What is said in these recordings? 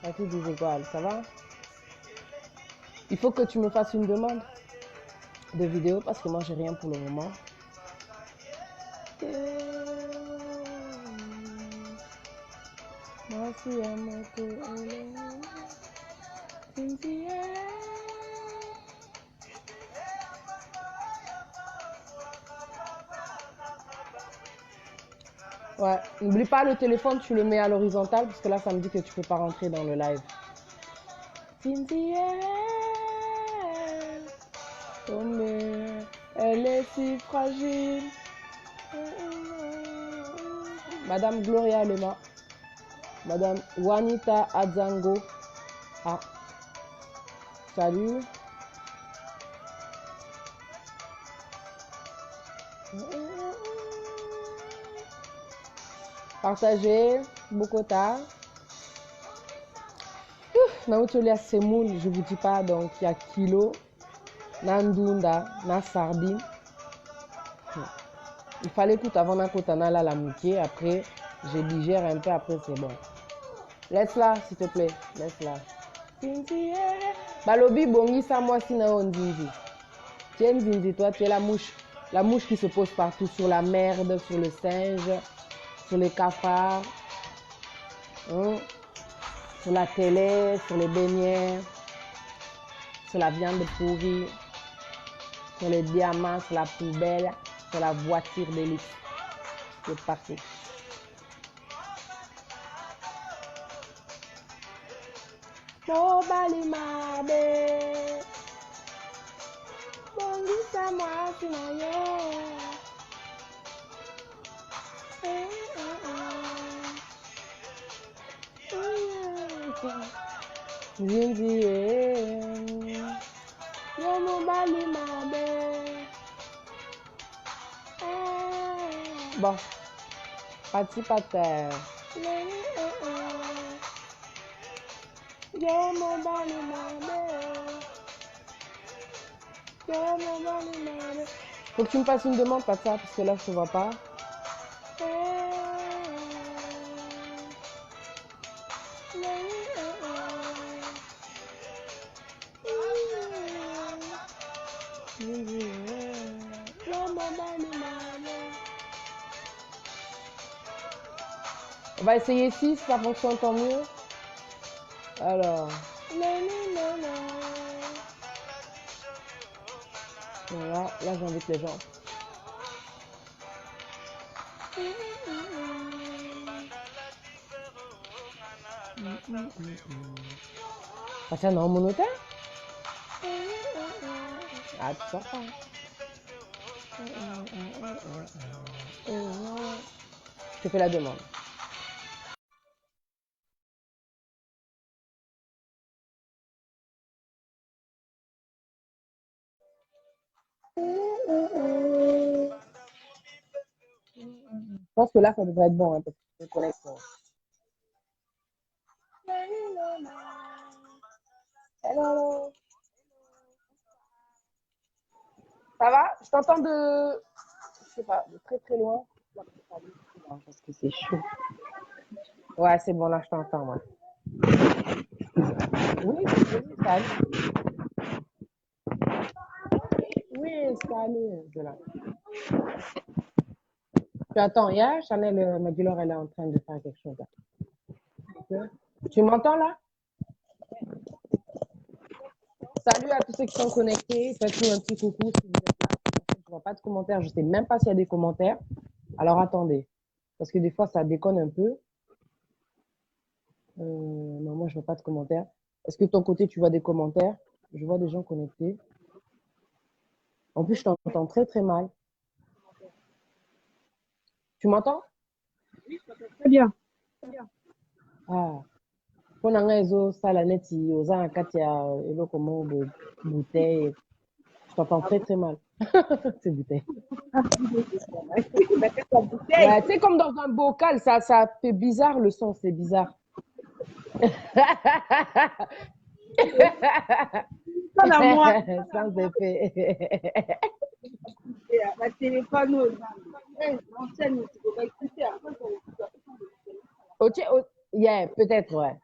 À tout des égales, ça va? Il faut que tu me fasses une demande de vidéo parce que moi j'ai rien pour le moment. Ouais, n'oublie pas le téléphone, tu le mets à l'horizontale parce que là ça me dit que tu peux pas rentrer dans le live. Cynthia, tombée, elle est si fragile. Madame Gloria Lema, Madame Juanita Adzango. Ah, salut. Partagez, Bokota. Naotolia semoule, je vous dis pas, donc il y a kilo, nandunda, na sardine. Il fallait tout avant d'un kotana là la moitié, après je digère un peu, après c'est bon. Laisse-la, s'il te plaît, laisse-la. Balobi bongi ça moi si na ondinzi. Tiens zinzi, toi tu es la mouche qui se pose partout, sur la merde, sur le singe, sur les cafards, sur la télé, sur les beignets, sur la viande pourrie, sur les diamants, sur la poubelle, sur la voiture de luxe. C'est parti. Nobody mabe. Bongi sa moi sinayo. Zinzi yo nobody mabe. Bon, parti pater. Faut que tu me fasses une demande, pas de ça, parce que là, je te vois pas. On va essayer 6, ça fonctionne tant mieux. Alors. Voilà, là j'invite les gens. Passez un mon hôtel? Ah, tu sors pas. Je te fais la demande. Je pense que là, ça devrait être bon, hein, parce que je te connecte. Hello. Ça va? Je t'entends je sais pas, de très très loin. Parce que c'est chaud. Ouais, c'est bon, là, je t'entends, ouais. Oui, salut. Oui, salut. Voilà. Tu attends, hier, Chanel Magulor, elle est en train de faire quelque chose. Là. Tu m'entends là? Salut à tous ceux qui sont connectés. Faites-nous un petit coucou si vous êtes là. Je ne vois pas de commentaires. Je ne sais même pas s'il y a des commentaires. Alors attendez. Parce que des fois, ça déconne un peu. Non, moi, je ne vois pas de commentaires. Est-ce que de ton côté, tu vois des commentaires? Je vois des gens connectés. En plus, je t'entends très, très mal. Tu m'entends? Oui, je t'entends très bien. Ah. Pour n'engager ça, la net, aux gens, quand il y a comment bouteille. Je t'entends très, très mal. C'est bouteille. Ouais, c'est comme dans un bocal, ça fait bizarre le son, c'est bizarre. Sans moi. Sans effet. La téléphone, l'ancienne, tu peux pas écouter. Ok, yeah, peut-être, ouais.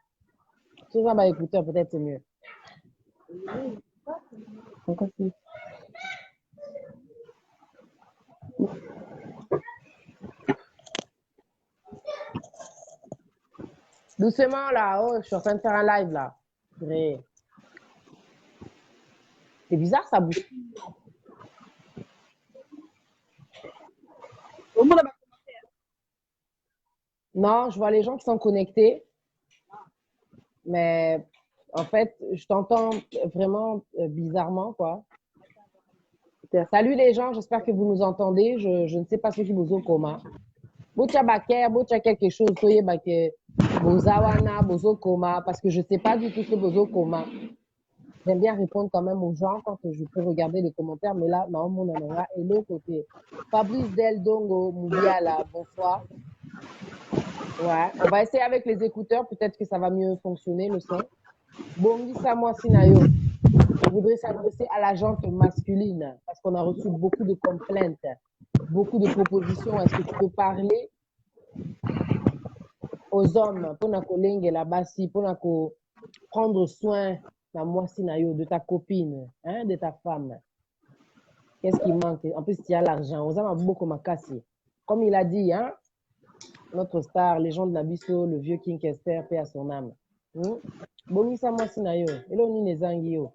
Si ça m'a écouté, peut-être c'est mieux. Encore plus. Doucement, là. Oh, je suis en train de faire un live, là. Purée. C'est bizarre, ça bouge. Au monde, Non, je vois les gens qui sont connectés, mais en fait, je t'entends vraiment bizarrement, quoi. Salut les gens, j'espère que vous nous entendez. Je ne sais pas ce qui vous au coma. Bocha baker, bocha quelque chose, soyez baker, bozawana, bozo coma, parce que je ne sais pas du tout ce bozo coma. J'aime bien répondre quand même aux gens quand je peux regarder les commentaires, mais là, non, mon anora, et l'autre côté. Fabrice Del Dongo, Moubiala, bonsoir. Ouais, on va essayer avec les écouteurs, peut-être que ça va mieux fonctionner le son. Bongi Samoa Sinayo, je voudrais s'adresser à la gente masculine parce qu'on a reçu beaucoup de complaintes, beaucoup de propositions. Est-ce que tu peux parler aux hommes pour la basi, pour prendre soin de ta copine, hein, de ta femme? Qu'est-ce qui manque? En plus, il y a l'argent. Aux hommes, beaucoup cassé. Comme il a dit, hein, notre star, légende Nabiso, le vieux King Kester, paix à son âme. Bonisa Mosinayo, et là, on est yo.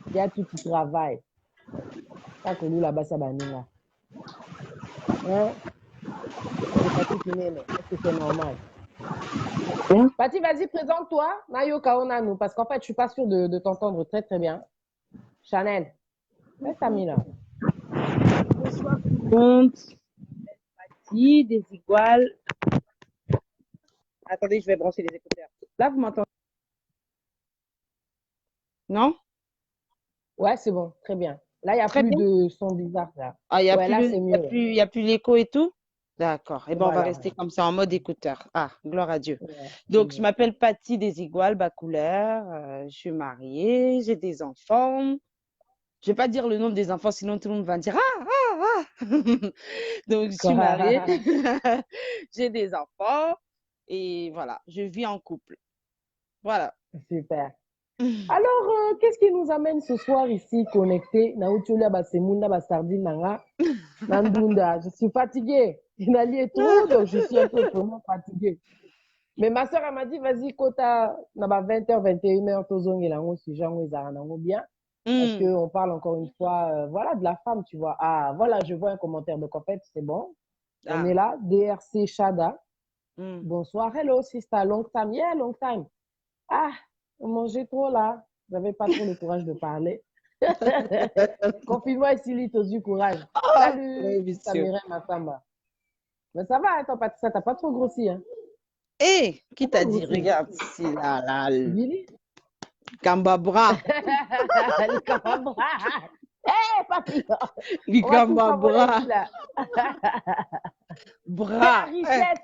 Il y a tout qui travaille. Ça, que nous, là-bas, ça va nous, hein? Est-ce que c'est normal? Pati, vas-y, présente-toi. Nayo Kaonanu, parce qu'en fait, je suis pas sûre de t'entendre très, très bien. Chanel, qu'est-ce que t'as mis là? bonsoir tout le monde. Pati, Desigual. Attendez, je vais brancher les écouteurs. Là, vous m'entendez? Non? Ouais, c'est bon, très bien. Là, il n'y a Très plus bien. de son bizarre là. Ah, il n'y a Ouais, plus là, le, c'est y a mieux. plus, y a plus l'écho et tout? D'accord. Eh bien, on va Voilà, rester comme ça en mode écouteur. Ah, gloire à Dieu. ouais, c'est Donc, je mieux. m'appelle Patti Desigual Bacouleur. Je suis mariée, j'ai des enfants. Je vais pas dire le nom des enfants, sinon tout le monde va dire ah, ah, ah. Donc, je suis mariée, j'ai des enfants et voilà, je vis en couple. Voilà. Super. Alors, qu'est-ce qui nous amène ce soir ici connectés? Naoutioula Basemunda Basardine Nanga, Nandunda. Je suis fatiguée. Inali et tout, donc je suis un peu vraiment fatiguée. Mais ma soeur, elle m'a dit, vas-y, Kota, naba 20h, 21h, tozong et lango, si j'en ai bien. Parce Hmm. qu'on parle encore une fois, voilà, de la femme, tu vois. Ah, voilà, je vois un commentaire. Donc, en fait, c'est bon. On Ah. est là. DRC Shada. Hmm. Bonsoir. Hello, sister. Long time. Yeah, long time. Ah, on mangeait trop là. J'avais pas trop le courage de parler. Confie-moi ici, lit du courage. Oh, Salut, oui, bien sûr. Samira Massamba. Mais ça va, hein, ton Patricia, t'as pas trop grossi, hein? Hé, T'as qui pas t'a dit? grossi. Regarde ici, là, là, le Billy? gambabra. Les camembert. Hé, papillon! Le On va tout s'envoler gambabra. ici, là. C'est la Bras. richesse. C'est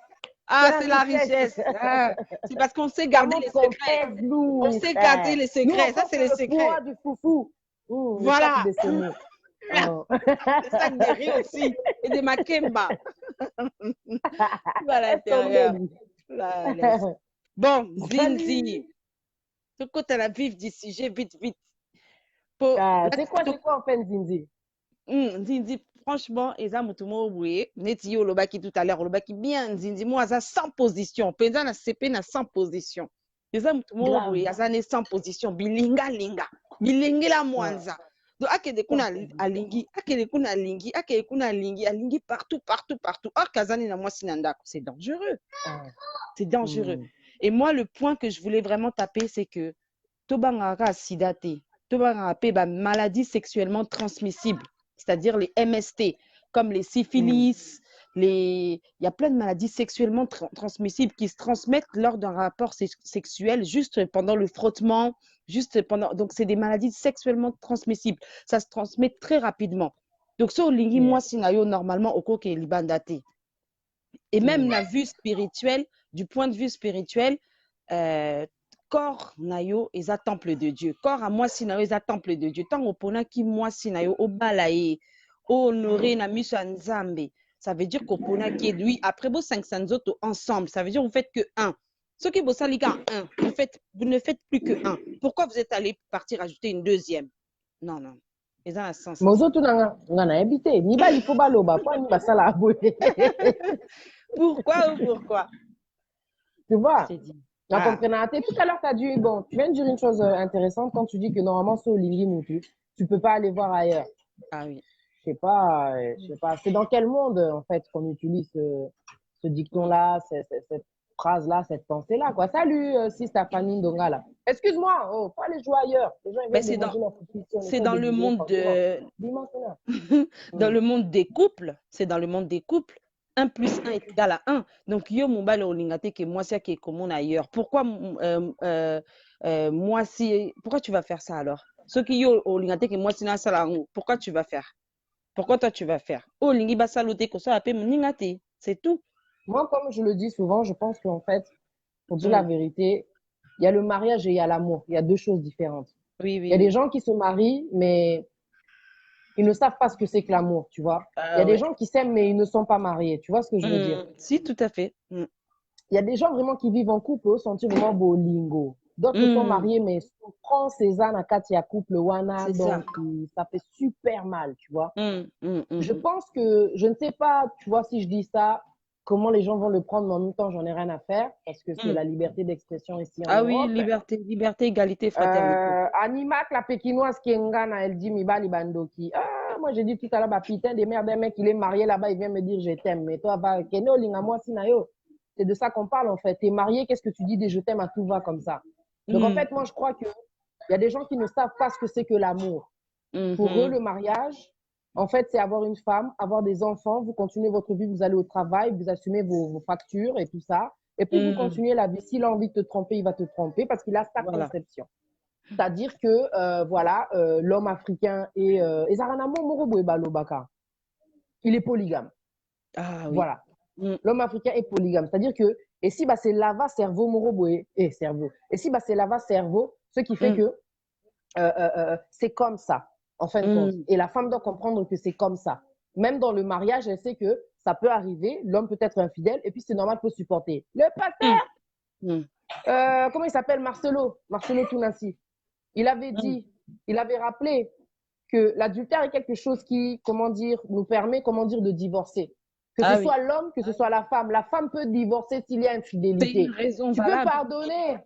Ah, la c'est la richesse. richesse. Ah, c'est parce qu'on sait Ça garder les montre qu'on secrets. pèse On lourd. sait garder Eh. les Nous, on secrets. Ça, porte c'est les le poids secrets. du foufou. Le sac Voilà. de semoux. Oh. Le sac de riz aussi. Et de makemba. Tout à Laisse tomber, l'intérieur. lui. Là, laisse. Bon, Zinzi. Salut. Ce côté la vif d'ici, j'ai vite, vite. Pour, Ah, là, c'est quoi en fait, Zinzi? Nzinzi, franchement, eza mutu moko boye neti yo olobaki tout à l'heure olobaki bien Nzinzi mo aza sans position mpenza na sepe na sans position eza mutu moko Grave. boye aza ne sans position bilingalinga bilengela Ouais, mwanza donc akende kuna sans position. alingi akende kuna alingi akende kuna alingi partout partout partout or kazani na mwasi na ndako c'est dangereux, Ah. c'est dangereux. Et moi le point que je voulais vraiment taper c'est que tobangaka sida te tobangaka pe ba maladies sexuellement transmissibles, c'est-à-dire les MST, comme les syphilis, il y a plein de maladies sexuellement transmissibles qui se transmettent lors d'un rapport sexuel, juste pendant le frottement, juste pendant. Donc, c'est des maladies sexuellement transmissibles. Ça se transmet très rapidement. Donc, ça, lingi Yeah. moi, sinayo, normalement, au coque libandate. Et même la vue spirituelle, du point de vue spirituel, corps nayo eza temple de Dieu. Corps à moi sinayo eza temple de Dieu. Tant opona ki moi sinayo obala ye, honoré na miso ya Nzambe. ça veut dire qu'on peut qui lui, après vos 500 autres ensemble, ça veut dire que vous faites que un. Ceux qui bossent les gars, un, vous ne faites plus que un. Pourquoi vous êtes allé partir ajouter une deuxième? Non, non. Ils ont un sens. Mozoto na habité. Ni ba il faut baloba quoi ni ba sala aboué. Pourquoi ou pourquoi? Tu vois? C'est dit. La Ah, compréhension. Tout à l'heure, tu as dit, bon, tu viens de dire une chose intéressante quand tu dis que normalement, c'est au Lingui Moutu. Tu peux pas aller voir ailleurs. ah oui. Je sais pas. C'est dans quel monde, en fait, qu'on utilise ce dicton-là, cette phrase-là, cette pensée-là, quoi. Salut, si Stéphanie Ndonga, là. Excuse-moi, oh, faut aller jouer ailleurs. Les gens, ils Ben, viennent de manger leur compétition, ils c'est sont dans le déguisés, monde franchement. de, Dis-moi cela. dans le monde des couples. C'est dans le monde des couples. 1 plus 1 est égal à 1. Donc, yo mobile olingate que moi, c'est qui est commun ailleurs. Pourquoi, moi, si, pourquoi tu vas faire ça alors? Ceux qui yo olingate que moi, c'est na sala, pourquoi tu vas faire? Pourquoi toi, tu vas faire? Oh, lingi ba salote ko ça appelle ningate. C'est tout. Moi, comme je le dis souvent, je pense qu'en fait, pour dire la Mm. vérité, il y a le mariage et il y a l'amour. Il y a deux choses différentes. Oui, Il y oui, a des oui. gens qui se marient, mais ils ne savent pas ce que c'est que l'amour, tu vois. Il y a Ah des ouais. gens qui s'aiment, mais ils ne sont pas mariés. Tu vois ce que je veux dire? Si, tout à fait. Mm. Il y a des gens vraiment qui vivent en couple, au sentir vraiment bolingo. D'autres sont Mm. mariés, mais prend ces ânes à Katia couple wana, C'est ça. donc ça fait super mal, tu vois. Mm, mm, mm, Je mm. pense que, je ne sais pas, tu vois, si je dis ça, comment les gens vont le prendre, mais en même temps, j'en ai rien à faire, parce que c'est Mm. la liberté d'expression ici en Ah oui, Europe. liberté, liberté, égalité, fraternité. Animak, la pékinoise qui est Ngana, elle dit Mibali Bandoki. Ah, moi j'ai dit tout à l'heure, bah putain des merdes, un mec, il est marié là-bas, il vient me dire je t'aime. Mais toi, bah, Keno, Linga, Sinayo. C'est de ça qu'on parle en fait. T'es marié, qu'est-ce que tu dis des je t'aime à tout va comme ça? Donc en Mm, fait, moi je crois qu'il y a des gens qui ne savent pas ce que c'est que l'amour. Pour eux, mhm, le mariage, en fait, c'est avoir une femme, avoir des enfants, vous continuez votre vie, vous allez au travail, vous assumez vos factures et tout ça. Et puis vous mm. continuez la vie. S'il a envie de te tromper, il va te tromper parce qu'il a sa Voilà. conception. C'est-à-dire que, voilà, l'homme africain et Zaranamo Morobo Balobaka, il est polygame. Ah oui. Voilà. Mm, L'homme africain est polygame. C'est-à-dire que, et si bah, c'est lava cerveau Morobo et cerveau. Et si bah, c'est lava cerveau, ce qui fait mm, que c'est comme ça, en fin de compte. mm, Et la femme doit comprendre que c'est comme ça. Même dans le mariage, elle sait que ça peut arriver, l'homme peut être infidèle, et puis c'est normal, il faut supporter. Le mm, pasteur, mm, comment il s'appelle Marcelo Tounassi. Il avait mm. dit, il avait rappelé que l'adultère est quelque chose qui, comment dire, nous permet, comment dire, de divorcer. Que ce Ah oui. soit l'homme, que ce soit la femme. La femme peut divorcer s'il y a C'est une infidélité. raison Tu peux valable. pardonner.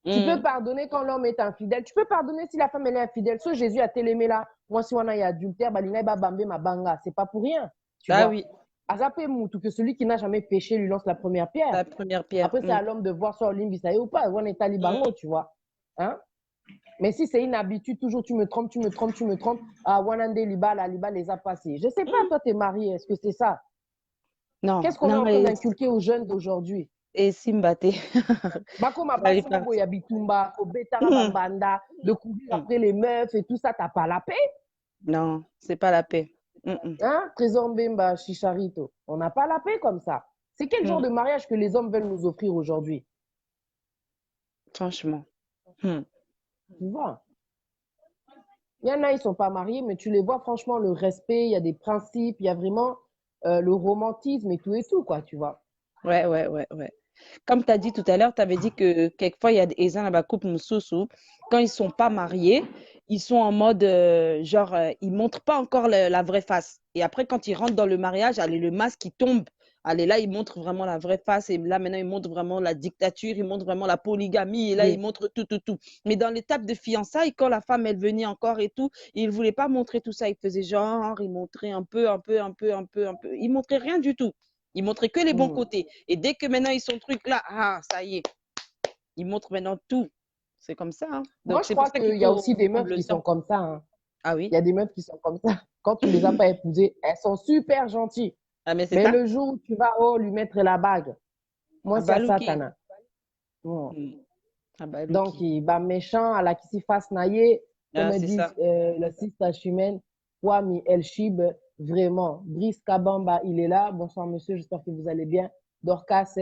Tu peux Mm. pardonner quand l'homme est infidèle. Tu peux pardonner si la femme elle est infidèle. Ce Jésus a télémé là. Moi, si on a adultère, ma banga. C'est pas pour rien. Tu Ah vois. oui, Azapé Moutou, que celui qui n'a jamais péché lui lance la première pierre. la première pierre. Après, c'est Mm, à l'homme de voir soit Olimbisaï ou pas. On est talibango, mm. tu vois. Hein? Mais si c'est une habitude, toujours tu me trompes, tu me trompes, tu me trompes, ah, Wanande Liba, la Liba les a passés. Je sais pas, toi, t'es marié, est-ce que c'est ça? Non, Qu'est-ce qu'on est non, en train d'inculquer aux jeunes d'aujourd'hui? et Simbate. Bako J'allais Mabasi pas. Mobo Yabitumba, Obetara Mm, Bambanda, de courir mm. après les meufs et tout ça, t'as pas la paix? Non, c'est pas la paix. Mm, Hein? Trésor Mbemba, Chicharito. On n'a pas la paix comme ça. C'est quel genre mm. de mariage que les hommes veulent nous offrir aujourd'hui? Franchement. Mm. Tu vois? Il y en a, ils sont pas mariés, mais tu les vois, franchement, le respect, il y a des principes, il y a vraiment le romantisme et tout, quoi, tu vois. Ouais, ouais, ouais, ouais. Comme tu as dit tout à l'heure, tu avais dit que quelquefois, il y a des gens dans la couple Moussoussou, quand ils sont pas mariés, ils sont en mode, genre, ils montrent pas encore la vraie face. Et après, quand ils rentrent dans le mariage, allez, le masque, il tombe. Allez, là, ils montrent vraiment la vraie face. Et là, maintenant, ils montrent vraiment la dictature, ils montrent vraiment la polygamie. Et là, ils Oui. montrent tout, tout, tout. Mais dans l'étape de fiançailles, quand la femme, elle venait encore et tout, ils ne voulaient pas montrer tout ça. Ils faisaient genre, ils montraient un peu, un peu, un peu, un peu, un peu. Ils montraient rien du tout. Ils montraient que les bons Mm. côtés. Et dès que maintenant ils sont trucs là, ah, ça y est, ils montrent maintenant tout. C'est comme ça. Hein. Moi, Donc je c'est pour crois ça qu'il qu'il y a faut aussi des prendre meufs le qui sont temps. comme ça, hein. Ah Il oui. y a des meufs qui sont comme ça. Quand tu les as pas épousées, elles sont super gentilles. Ah mais c'est Mais ça. le jour où tu vas oh, lui mettre la bague, moi, Ah c'est à balouki. Satana. Mm. Ah Donc, balouki. il va méchant à la qui s'y fasse nailler, comme Ah elle c'est dit ça. la sister Chimène, Kwame El Shib, vraiment. Brice Kabamba, il est là. Bonsoir, monsieur, j'espère que vous allez bien. Dorcas,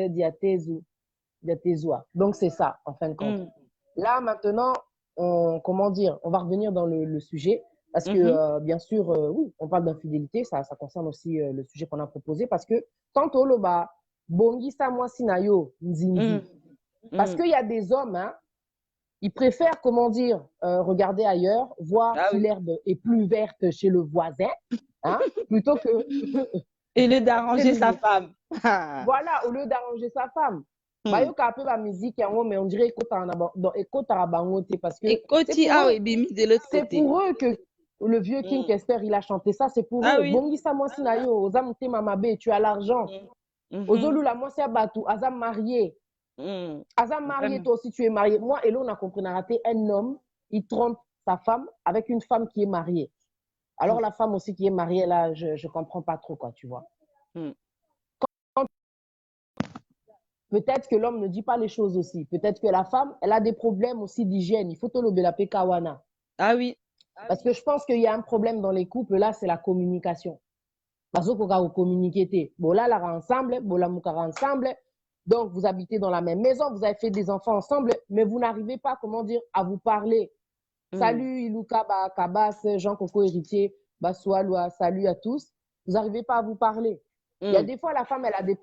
Diatezoua. Donc, c'est ça, en fin de compte. Mm. Là, maintenant, comment dire, on va revenir dans le sujet. Parce que, bien sûr, oui, on parle d'infidélité, ça concerne aussi le sujet qu'on a proposé, parce que quand on le bat, bongisa moi sinayo, nzinzi. Parce qu'il y a des hommes, hein, ils préfèrent, comment dire, regarder ailleurs, voir Ah si oui. l'herbe est plus verte chez le voisin, hein, plutôt que Et le d'arranger sa femme. voilà, au lieu d'arranger sa femme. Hmm. Bayoka peu la musique yango, mais on dirait écoute bangote parce que Et Koti a mis de l'autre c'est côté. pour eux que le vieux King Kester il a chanté ça, c'est pour Ah eux. oui. Bongi sa moi sinayo, ozam te mamabe, tu as l'argent. Ozolu la moi c'est batou, azam marié. Azam marié, toi aussi tu es marié. Moi et là on a compris, on a raté un homme, il trompe sa femme avec une femme qui est mariée. Alors la femme aussi qui est mariée là, je comprends pas trop quoi, tu vois. Peut-être que l'homme ne dit pas les choses aussi. Peut-être que la femme, elle a des problèmes aussi d'hygiène. Il faut te le la kawana. Ah oui. Parce que je pense qu'il y a un problème dans les couples, là, c'est la communication. Parce que vous communiquez. Bon, là, ensemble, bon, là, ensemble. Donc, vous habitez dans la même maison, vous avez fait des enfants ensemble, mais vous n'arrivez pas, comment dire, à vous parler. Salut, Iluka, Kabas, Jean Coco, héritier, Bassoaloua, salut à tous. Vous n'arrivez pas à vous parler. Il y a des fois, la femme, elle a des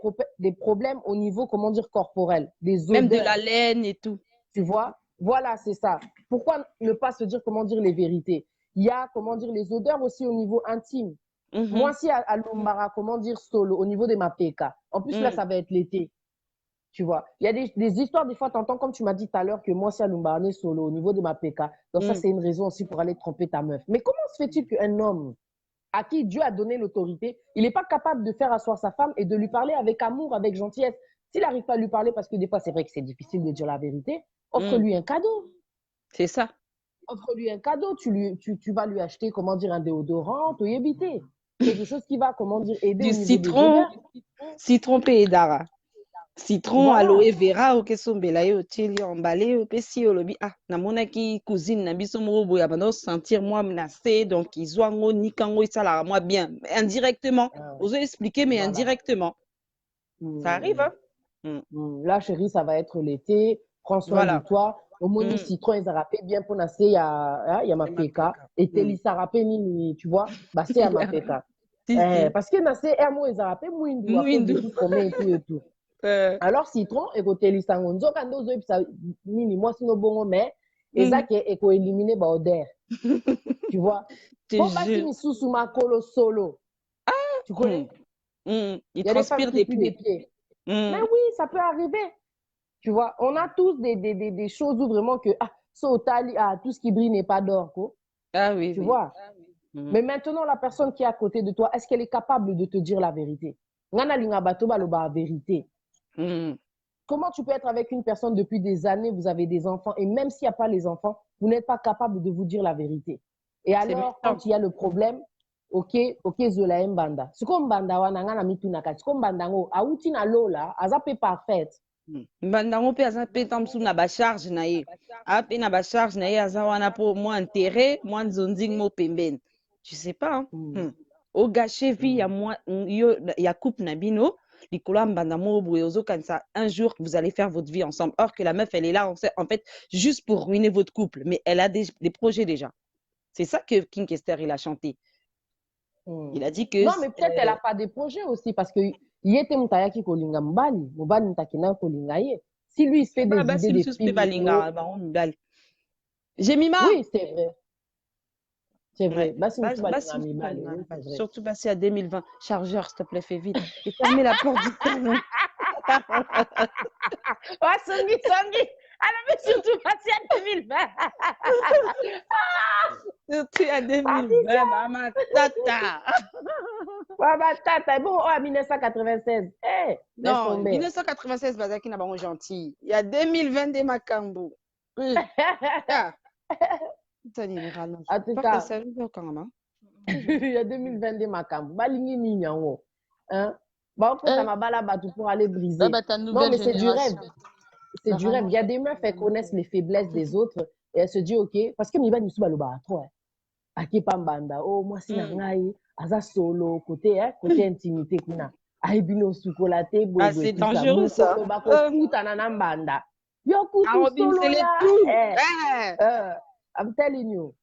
problèmes au niveau, comment dire, corporel, des odeurs. Même de la laine et tout. Tu vois? Voilà, c'est ça. Pourquoi ne pas se dire, comment dire, les vérités? Il y a, comment dire, les odeurs aussi au niveau intime. Moi, si à Lumbara, comment dire, solo, au niveau de ma PK. En plus, là, ça va être l'été. Tu vois? Il y a des histoires, des fois, t'entends, comme tu m'as dit tout à l'heure, que moi, si à Lumbara, solo, au niveau de ma PK. Donc, ça, c'est une raison aussi pour aller tromper ta meuf. Mais comment se fait-il qu'un homme à qui Dieu a donné l'autorité, il n'est pas capable de faire asseoir sa femme et de lui parler avec amour, avec gentillesse? S'il n'arrive pas à lui parler, parce que des fois, c'est vrai que c'est difficile de dire la vérité, offre-lui un cadeau. C'est ça. Offre-lui un cadeau. Tu vas lui acheter, comment dire, un déodorant, tu éviter. Quelque chose qui va, comment dire, aider au niveau des odeurs. Citron pédara. Citron, Voilà. aloe vera, o kesombela yo, tili emballé, o pesi o lobi. Ah, namona ki cousine na biso mo boya bano sentir moi menacé, donc ils ont ngo ni kango ça la moi bien, indirectement. Vous expliquer mais Voilà. indirectement. Ça arrive hein. Là chérie, ça va être l'été. Prends soin de toi. Au moins citron ils rappé bien pour nasser il y a ma PK et teli ça rappé ni tu vois, bah c'est à ma PK. Parce que nasser un mot ils rappé mouindu à cause de tout combien et tout. Alors citron et côté lisango nzoka ndo zo episa nini moi sino bongo mais ezake eko éliminer ba odeur. Tu vois? Faut pas si misusu makolo solo. Tu connais? Il transpire des pieds. Mais oui, ça peut arriver. Tu vois, on a tous des choses où vraiment que tout ce qui brille n'est pas d'or, quoi. Ah oui. Tu vois? Mais maintenant, la personne qui est à côté de toi, est-ce qu'elle est capable de te dire la vérité? La vérité. Comment tu peux être avec une personne depuis des années, vous avez des enfants, et même s'il n'y a pas les enfants, vous n'êtes pas capable de vous dire la vérité. Et alors, quand il y a le problème, ok, zola mbanda. Siko mbanda wana ngana mitunaka. Siko mbanda ngo, auti na lola, azape parfaite. Mbanda ngo pe azape tamsu na ba charge na ye. Ape na ba charge na ye azawana po moi enterré, moi nzonzing mo pembeni. Tu sais pas hein? Au gâché vie ya moi yo ya couple na bino. Un jour, vous allez faire votre vie ensemble. Or que la meuf, elle est là, en fait, juste pour ruiner votre couple. Mais elle a des projets déjà. C'est ça que King Kester, il a chanté. Il a dit que... Non, mais peut-être elle n'a pas des projets aussi. Parce que yete mutayaki kolinga mbali. Mbali mutakina kolinga ye. Si lui, il se fait des idées de films... J'ai mis ma... Oui, c'est vrai. C'est vrai. Surtout passer à 2020. Chargeur, s'il te plaît, fais vite. Et fermez la porte du salon. Ouais, Songi. Alors, mais surtout passer à 2020. Surtout à 2020, maman tata. Maman tata. Bon, en 1996. Non, 1996, Bazaki n'a pas gentil. Il y a 2020 des Macambo. En tout cas, il y a 2022 Macambo. Balingi Nyango. Hein? Bon, ça m'a balabatu pour aller briser. Non, mais c'est du rêve. C'est du rêve. Il y a des meufs, elles connaissent les faiblesses des autres et elles se disent, OK, parce que Miba Nisu Baloba, toi, Aki Pambanda, oh, moi, si Nangaï, Aza solo, côté intimité, kuna. Aibino sukolaté, c'est dangereux, ça. Yo, kutu solo, ya. I'm telling you.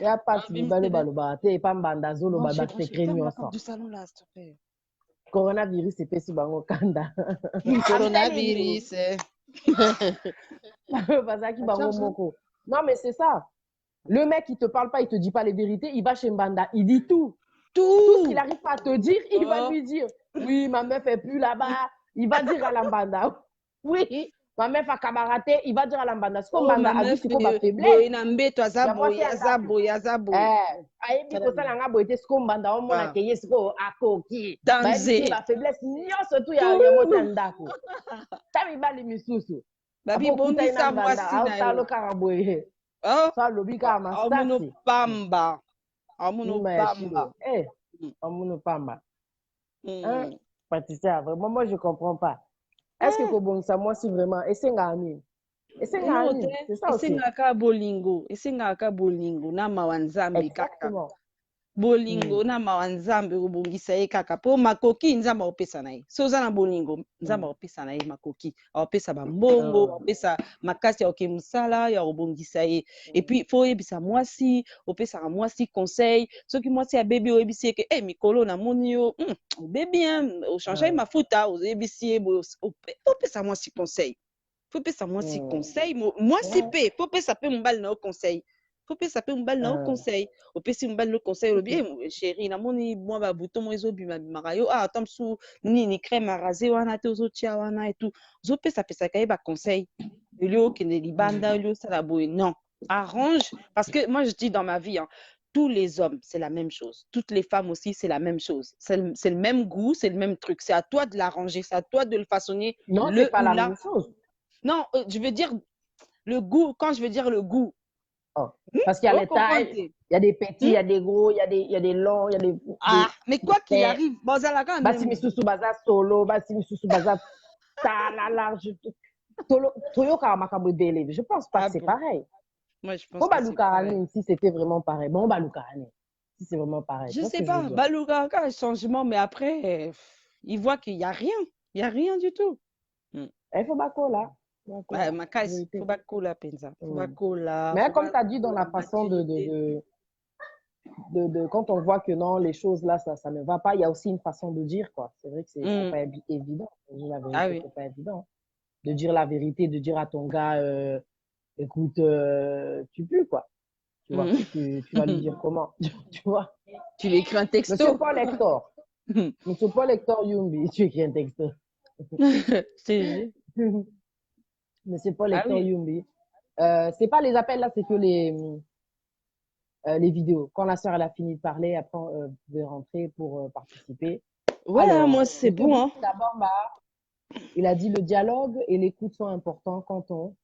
Il n'y a pas Ah, si bim, mibali c'est vrai. baloba te pas mbanda zolo ba Branché. secret Ferme la porte nyonso. du salon là, s'il te plaît. Coronavirus epesi bango kanda. I'm telling you. Coronavirus. Bazaki Ça bango charge, hein? moko. Non mais c'est ça. Le mec il te parle pas, il te dit pas les vérités, il va chez Mbanda, il dit tout. Tout ce qu'il Tout. n'arrive pas à te dire, il va Oh. lui dire. Oui, ma meuf est plus là-bas. Il va dire à l'ambanda. Oui, ma meuf a cabareté, il va dire à l'ambanda. Ce que Oh, Mbanda ma a vu, meuf, c'est qu'on va faiblesse. boy, nambeto, Il y a moi azaboy, c'est un gars. azaboy, azaboy. Ayebi kosala nga boye te siko mbanda omona Ah. ke ye siko akoki bayebi Danze. tie bafaiblesse nyonso tu ya mwasi ya Tout. ndako ta mibali misusu Babi apo okutai na bongisa mbanda mwasi na aotalo yo. kaka boye Oh. so alobi kaka Amuno masasi pamba. Amuno mima ya pamba. shilo amuno pamba hein Mm. Patricia vraiment moi je comprends pas est-ce que Ah. kobongisa mwasi vraiment esengaka nini esengaka Non, te. nini c'est ça aussi Esengaka bolingo na mawa nzambe kaka. exactement Bolingo na mawa nzambe kobongisa ye kaka po makoki nzambe aopesa na ye so oza na bolingo nzambe aopesa na ye makoki aopesa bambongo aopesa makasi ya oke mosala ya kobongisa ye epuis fo oyebisa mwasi opesaka mwasi conseil soki mwasi abebi oyebisi ye ke mikolo namoni yo obebi ochange ye mafuta oyebisi ye opesa mwasi conseil opesa mwasi conseil mwasi mpe opesa mpe mobali na yo conseil opesa mpe mobali na yo conseil opesi mobali no conseil olobi chéri namoni mwa babuto mo ezobimabimaka yo ata mosu nini crème arase wana te ozotia wana etu ozopesapesaka ye baconseil eli okende libanda eli osala boye non arrange parce que moi je dis dans ma vie tous les hommes c'est la même chose toutes les femmes aussi c'est la même chose c'est le même goût c'est le même truc c'est à toi de l'arranger c'est à toi de le façonner non le c'est pas ou la là même chose non je veux dire le goût quand je veux dire le goût parce qu'il y a les tailles, il y a des petits, il y a des gros, il y a des longs, il y a des... mais quoi qu'il arrive, Bozalaka Basi même. misusu baza solo, basi misusu baza tala large. Toyo makambo ebele. Je pense pas que c'est pareil. Moi, je pense que c'est pareil. Si c'était vraiment pareil. Bon, Baloukarani, si c'est vraiment pareil. Je sais pas, Baloukaraka, changement, mais après, il voit qu'il n'y a rien. Il n'y a rien du tout. Il faut bako là. Ouais, Makas, faut pas coller, Penza. Faut pas coller. Mais comme tu as dit dans la façon quand on voit que non, les choses là, ça ne va pas, il y a aussi une façon de dire, quoi. C'est vrai que c'est pas évident. La vérité, c'est pas évident. De dire la vérité, de dire à ton gars, écoute, tu pues, quoi. Tu vois, tu vas lui dire comment, tu vois. Tu lui écris un texto. Monsieur Paul Hector. Monsieur Paul Hector Yumbi, tu écris un texto. C'est Monsieur Paul Hector Yumbi. C'est pas les appels là, c'est que les vidéos. Quand la sœur elle a fini de parler, après vous pouvez rentrer pour participer. Ouais, alors, moi c'est bon. Hein. D'abord, il a dit le dialogue et l'écoute sont importants quand on...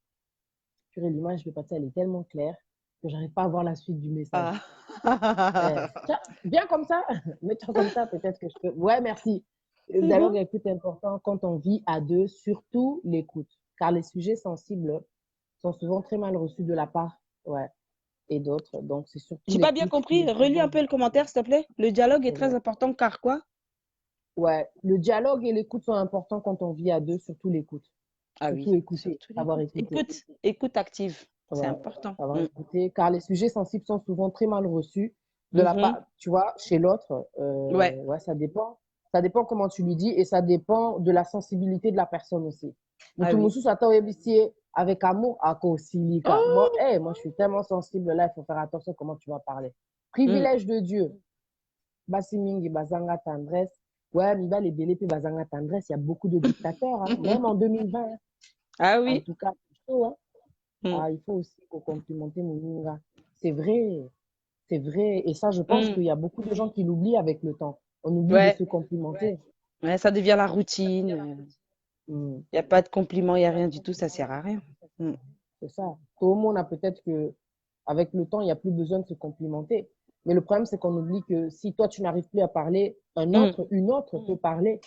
L'image, je vais passer, elle est tellement claire que j'arrive pas à voir la suite du message. Tiens, bien comme ça, mets-toi comme ça, peut-être que je peux... Ouais, merci. Le dialogue et l'écoute est important quand on vit à deux, surtout l'écoute. Car les sujets sensibles sont souvent très mal reçus de la part et d'autres. Donc, c'est surtout... J'ai pas bien compris. Relis un peu le commentaire, s'il te plaît. Le dialogue est très important car quoi? Ouais, le dialogue et l'écoute sont importants quand on vit à deux, surtout l'écoute. Surtout écouter, savoir écouter. Écoute active, c'est important. Savoir écouter, car les sujets sensibles sont souvent très mal reçus de la part, tu vois, chez l'autre. Ça dépend. Ça dépend comment tu lui dis et ça dépend de la sensibilité de la personne aussi. Avec amour, moi, moi, je suis tellement sensible là, il faut faire attention comment tu vas parler. Privilège de Dieu. Basimingi, bazanga tendresse. Ouais, Mibal et Bélé, puis bazanga tendresse. Il y a beaucoup de dictateurs, hein, même en 2020. Ah oui. En tout cas, il faut aussi complimenter Mouninga. C'est vrai. C'est vrai. Et ça, je pense qu'il y a beaucoup de gens qui l'oublient avec le temps. On oublie de se complimenter. Ouais, ça devient la routine. Il n'y a pas de compliments, il n'y a rien du tout, ça ne sert à rien. C'est ça. Tout le monde a peut-être qu'avec le temps, il n'y a plus besoin de se complimenter. Mais le problème, c'est qu'on oublie que si toi, tu n'arrives plus à parler, une autre peut parler.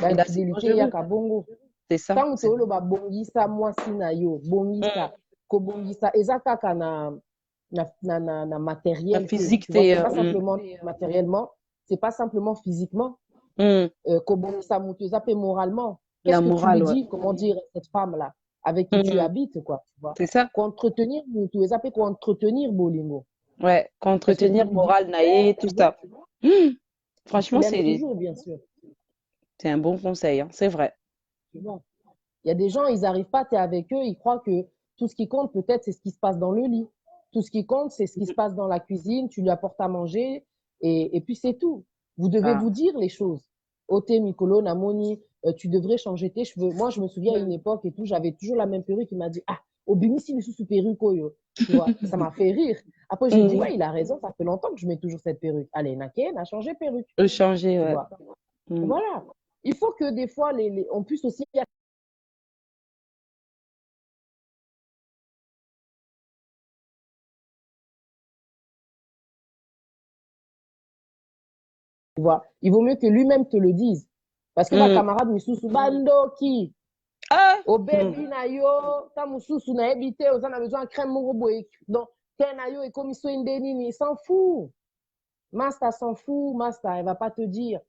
La fidélité, il y a qu'à bongo. C'est ça. Tant que tu as bongisa, moi, sinayo, bongisa, kobongisa, ezakaka na matériel. Physique, c'est pas simplement matériellement, c'est pas simplement physiquement. Kobongisa, mutuzape moralement. Qu'est-ce que tu lui dis, comment dire, cette femme-là, avec qui tu habites, quoi, tu vois. C'est ça. Qu'entretenir, mutuzape, qu'entretenir bolingo. Ouais, Est-ce que tu qu'entretenir lui dis moral, naïe, tout tu vois, ça. Hmm, si tu franchement, l'aimes toujours, bien sûr. c'est un bon conseil, hein, c'est vrai. Tu vois. Il y a des gens, ils n'arrivent pas, tu es avec eux, ils croient que tout ce qui compte, peut-être, c'est ce qui se passe dans le lit. Tout ce qui compte, c'est ce qui se passe dans la cuisine, tu lui apportes à manger, et puis c'est tout. Vous devez Ah. vous dire les choses. Ote Mikolo, Namoni, tu devrais changer tes cheveux. Moi, je me souviens à une époque et tout, j'avais toujours la même perruque. Il m'a dit, ah, Obimisi, mais sous perruque, yo. Tu vois, ça m'a fait rire. Après, j'ai dit, Hmm, ouais, il a raison, ça fait longtemps que je mets toujours cette perruque. Allez, Nake, n'a changé perruque. changer, Tu ouais. vois. Hmm. Voilà. Il faut que des fois, on puisse aussi tu vois. Il vaut mieux que lui-même te le dise. Parce que ma Hmm. camarade Misusu, Bandoki, Ah! au Hmm. baby na yo, ta Misusu na habité, aux a besoin de crème moroboé. Donc, ten na yo et comme ils il s'en fout. Master s'en fout, Master, elle va pas te dire.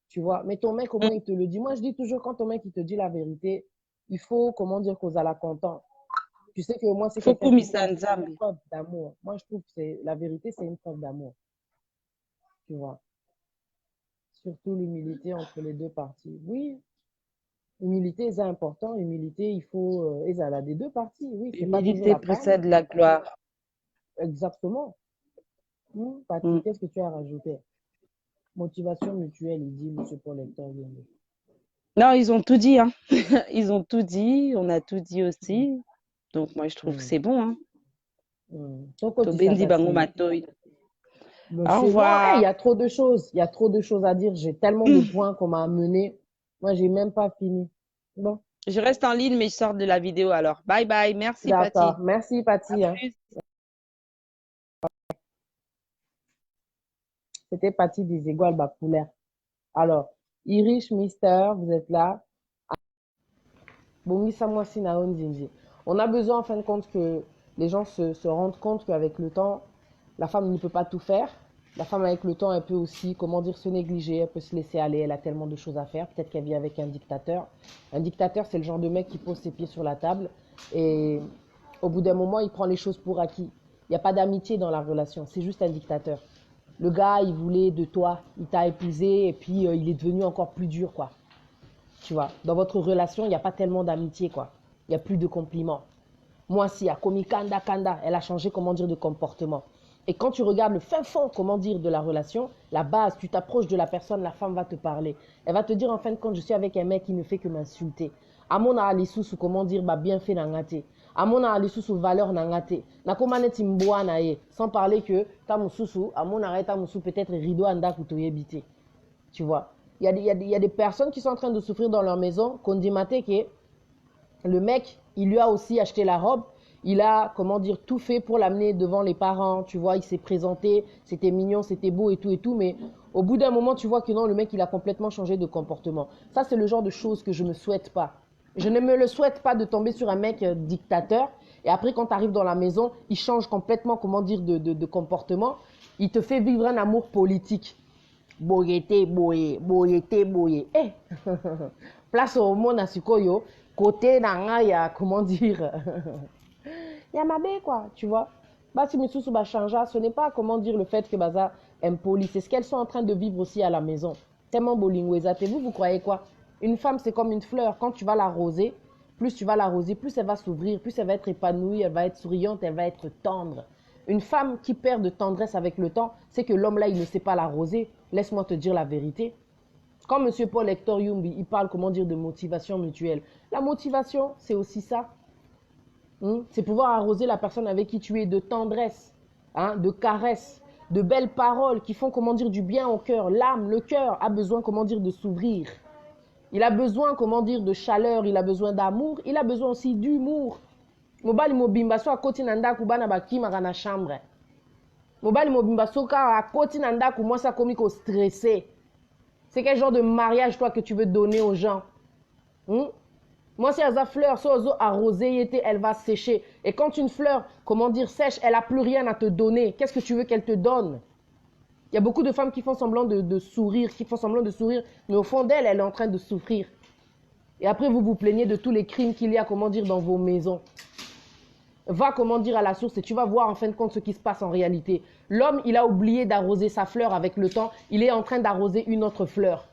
Tu vois. Mais ton mec, comment il te le dit? Moi, je dis toujours, quand ton mec, il te dit la vérité, il faut, comment dire, qu'on a la content. Tu sais que moi, c'est quelqu'un qui fait Fukumisanzambi. preuve d'amour. Moi, je trouve que la vérité, c'est une preuve d'amour. Tu vois. Surtout l'humilité entre les deux parties. Oui, humilité, c'est important. Humilité, il faut. Et ça a des deux parties. Oui, c'est pas toujours L'humilité la panne. précède la gloire. Exactement. Patty, Hmm. qu'est-ce que tu as rajouté? Motivation mutuelle, il dit Monsieur Paul Hector Yombe. Non, ils ont tout dit, hein. Ils ont tout dit, on a tout dit aussi. Donc, moi, je trouve que Hmm. c'est bon, hein. Toko Tobendi bango Tisakasi. matoi. Au Monsieur, non, hey, il y revoir. a trop de choses. Il y a trop de choses à dire. J'ai tellement de points qu'on m'a amené. Moi, j'ai même pas fini. Bon, Je reste en ligne, mais je sors de la vidéo alors. Bye bye. Merci, d'accord. Patty. Merci, À Patty. Hein. plus. C'était Patty des Égoiles Bapoulaire. Alors, Irish Mister, vous êtes là. Bongisa Mwasi Naon Zinji. On a besoin, en fin de compte, que les gens se rendent compte qu'avec le temps, la femme ne peut pas tout faire. La femme, avec le temps, elle peut aussi, comment dire, se négliger, elle peut se laisser aller, elle a tellement de choses à faire. Peut-être qu'elle vit avec un dictateur. Un dictateur, c'est le genre de mec qui pose ses pieds sur la table et au bout d'un moment, il prend les choses pour acquis. Il n'y a pas d'amitié dans la relation, c'est juste un dictateur. Le gars, il voulait de toi, il t'a épousé et puis il est devenu encore plus dur, quoi. Tu vois, dans votre relation, il n'y a pas tellement d'amitié, quoi. Il n'y a plus de compliments. Moi, si, à Komi Kanda Kanda, elle a changé, comment dire, de comportement. Et quand tu regardes le fin fond, comment dire, de la relation, la base, tu t'approches de la personne, la femme va te parler. Elle va te dire, en fin de compte, je suis avec un mec qui ne fait que m'insulter. À mon alisusu, comment dire, bah, bien fait n'angate. À mon alisusu, valeur n'angate. Nakomane timboa nae. Sans parler que, tamususu, à mon arrêt, tamusu, peut-être rideau anda kutoyebite. Tu vois. Il y a des personnes qui sont en train de souffrir dans leur maison, qu'on dit maté que le mec, il lui a aussi acheté la robe. Il a, comment dire, tout fait pour l'amener devant les parents. Tu vois, il s'est présenté, c'était mignon, c'était beau et tout. Mais au bout d'un moment, tu vois que non, le mec, il a complètement changé de comportement. Ça, c'est le genre de choses que je ne me souhaite pas. Je ne me le souhaite pas de tomber sur un mec dictateur. Et après, quand tu arrives dans la maison, il change complètement, comment dire, de comportement. Il te fait vivre un amour politique. Boyete, boye, boyete, boye. Eh, place au monde à Sukoyo, côté d'anga, il y a, comment dire, il y a ma baie, quoi, tu vois. Bah, si Mitsoussou va changer, ce n'est pas, comment dire, le fait que Baza impoli, c'est ce qu'elles sont en train de vivre aussi à la maison. Tellement bolingouezate. Et vous croyez quoi? Une femme, c'est comme une fleur. Quand tu vas l'arroser, plus tu vas l'arroser, plus elle va s'ouvrir, plus elle va être épanouie, elle va être souriante, elle va être tendre. Une femme qui perd de tendresse avec le temps, c'est que l'homme là, il ne sait pas l'arroser. Laisse-moi te dire la vérité. Quand M. Paul Hector Yumbi, il parle, comment dire, de motivation mutuelle. La motivation, c'est aussi ça. C'est pouvoir arroser la personne avec qui tu es de tendresse, de caresse, de belles paroles qui font, comment dire, du bien au cœur. L'âme, le cœur a besoin, comment dire, de s'ouvrir. Il a besoin, comment dire, de chaleur, il a besoin d'amour, il a besoin aussi d'humour. Mobali mobimba so akoti na ndaku bana bakimaka na chambre. Mobali mobimba so ka akoti na ndaku mwasi akomi ko stressé. C'est quel genre de mariage toi que tu veux donner aux gens? Moi, si elle a fleur, si elle a arrosé, elle va sécher. Et quand une fleur, comment dire, sèche, elle n'a plus rien à te donner. Qu'est-ce que tu veux qu'elle te donne? Il y a beaucoup de femmes qui font semblant de sourire, qui font semblant de sourire, mais au fond d'elle, elle est en train de souffrir. Et après, vous vous plaignez de tous les crimes qu'il y a, comment dire, dans vos maisons. Va, comment dire, à la source et tu vas voir en fin de compte ce qui se passe en réalité. L'homme, il a oublié d'arroser sa fleur avec le temps. Il est en train d'arroser une autre fleur.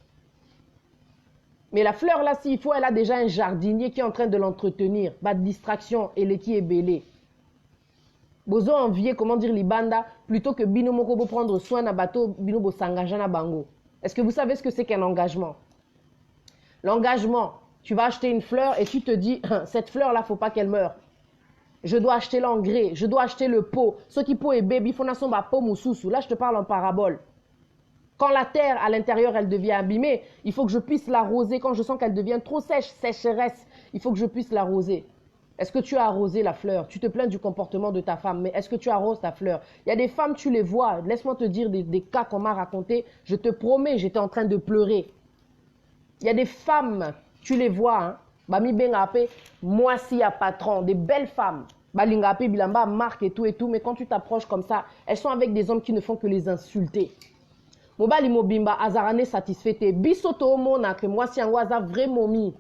Mais la fleur là, s'il faut, elle a déjà un jardinier qui est en train de l'entretenir. Pas de distraction et les qui est belé. Bozo envier, comment dire, libanda, plutôt que binomoko pour prendre soin d'un bateau, binobo s'engager na bango. Est-ce que vous savez ce que c'est qu'un engagement? L'engagement, tu vas acheter une fleur et tu te dis, cette fleur là, faut pas qu'elle meure. Je dois acheter l'engrais, je dois acheter le pot. Ce qui pot est baby, faut na somba pot moussousou. Là, je te parle en parabole. Quand la terre à l'intérieur, elle devient abîmée, il faut que je puisse l'arroser. Quand je sens qu'elle devient trop sèche, sécheresse, il faut que je puisse l'arroser. Est-ce que tu as arrosé la fleur? Tu te plains du comportement de ta femme, mais est-ce que tu arroses ta fleur? Il y a des femmes, tu les vois. Laisse-moi te dire des cas qu'on m'a racontés. Je te promets, j'étais en train de pleurer. Il y a des femmes, tu les vois, hein? Bami bengape, moi si à patron, des belles femmes. Balingape, bilamba, marque et tout, mais quand tu t'approches comme ça, elles sont avec des hommes qui ne font que les insulter. Mobali mobimba, azarane satisfait, bisoto mona que moi si en waza vrai momi.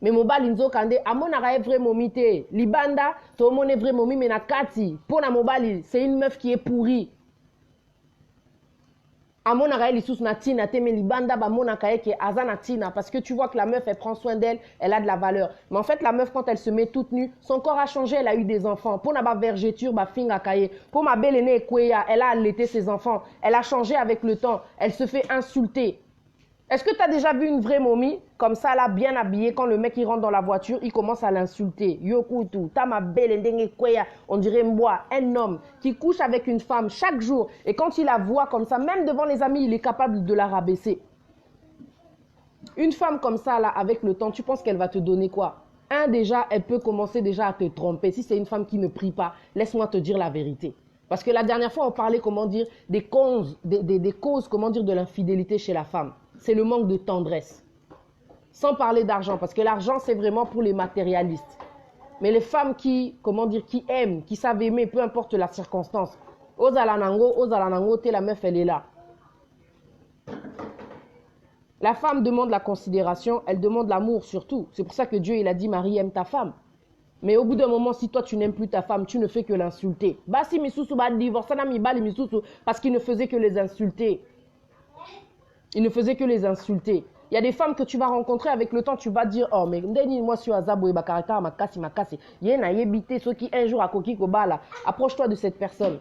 Mais mobali nzo kande, amona rae vrai momi te. Libanda, to mone vrai momi, mais na kati. Pona mobali, c'est une meuf qui est pourrie. Amona rae lisous na tina te, mais libanda ba mona kae ke azana tina. Parce que tu vois que la meuf, elle prend soin d'elle, elle a de la valeur. Mais en fait, la meuf, quand elle se met toute nue, son corps a changé, elle a eu des enfants. Pona ba vergeture, ba finga kae. Pour ma belle aînée Kweya, elle a allaité ses enfants. Elle a changé avec le temps. Elle se fait insulter. Est-ce que tu as déjà vu une vraie momie comme ça, là, bien habillée, quand le mec il rentre dans la voiture, il commence à l'insulter. Yokutu, ta ma belle ndenge kweya, on dirait moi, un homme qui couche avec une femme chaque jour. Et quand il la voit comme ça, même devant les amis, il est capable de la rabaisser. Une femme comme ça, là, avec le temps, tu penses qu'elle va te donner quoi? Déjà, elle peut commencer déjà à te tromper. Si c'est une femme qui ne prie pas, laisse-moi te dire la vérité. Parce que la dernière fois, on parlait, comment dire, des causes, comment dire, de l'infidélité chez la femme. C'est le manque de tendresse. Sans parler d'argent, parce que l'argent, c'est vraiment pour les matérialistes. Mais les femmes qui, comment dire, qui aiment, qui savent aimer, peu importe la circonstance. Ozalanango, la meuf, elle est là. La femme demande la considération, elle demande l'amour surtout. C'est pour ça que Dieu, il a dit, Marie, aime ta femme. Mais au bout d'un moment, si toi, tu n'aimes plus ta femme, tu ne fais que l'insulter. Basi misusu ba divorce, parce qu'il ne faisait que les insulter. Il ne faisait que les insulter. Il y a des femmes que tu vas rencontrer avec le temps, tu vas dire, oh, mais moi, sur Azabo et Bakaraka, makasi. Yena yebite, ceux qui un jour à Koki Kobala, approche-toi de cette personne.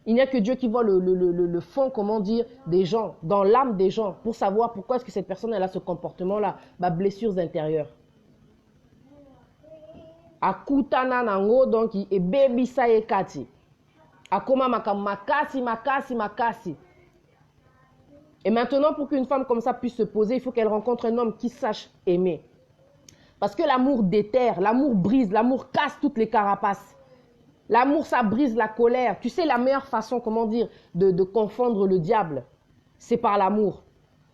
Il n'y a que Dieu qui voit le fond, comment dire, des gens, dans l'âme des gens, pour savoir pourquoi est-ce que cette personne elle a ce comportement-là, blessures intérieures. Akutana nango, donc, et baby sa e kati. Akoma makasi. Et maintenant, pour qu'une femme comme ça puisse se poser, il faut qu'elle rencontre un homme qui sache aimer. Parce que l'amour déterre, l'amour brise, l'amour casse toutes les carapaces. L'amour, ça brise la colère. Tu sais, la meilleure façon, comment dire, de confondre le diable, c'est par l'amour.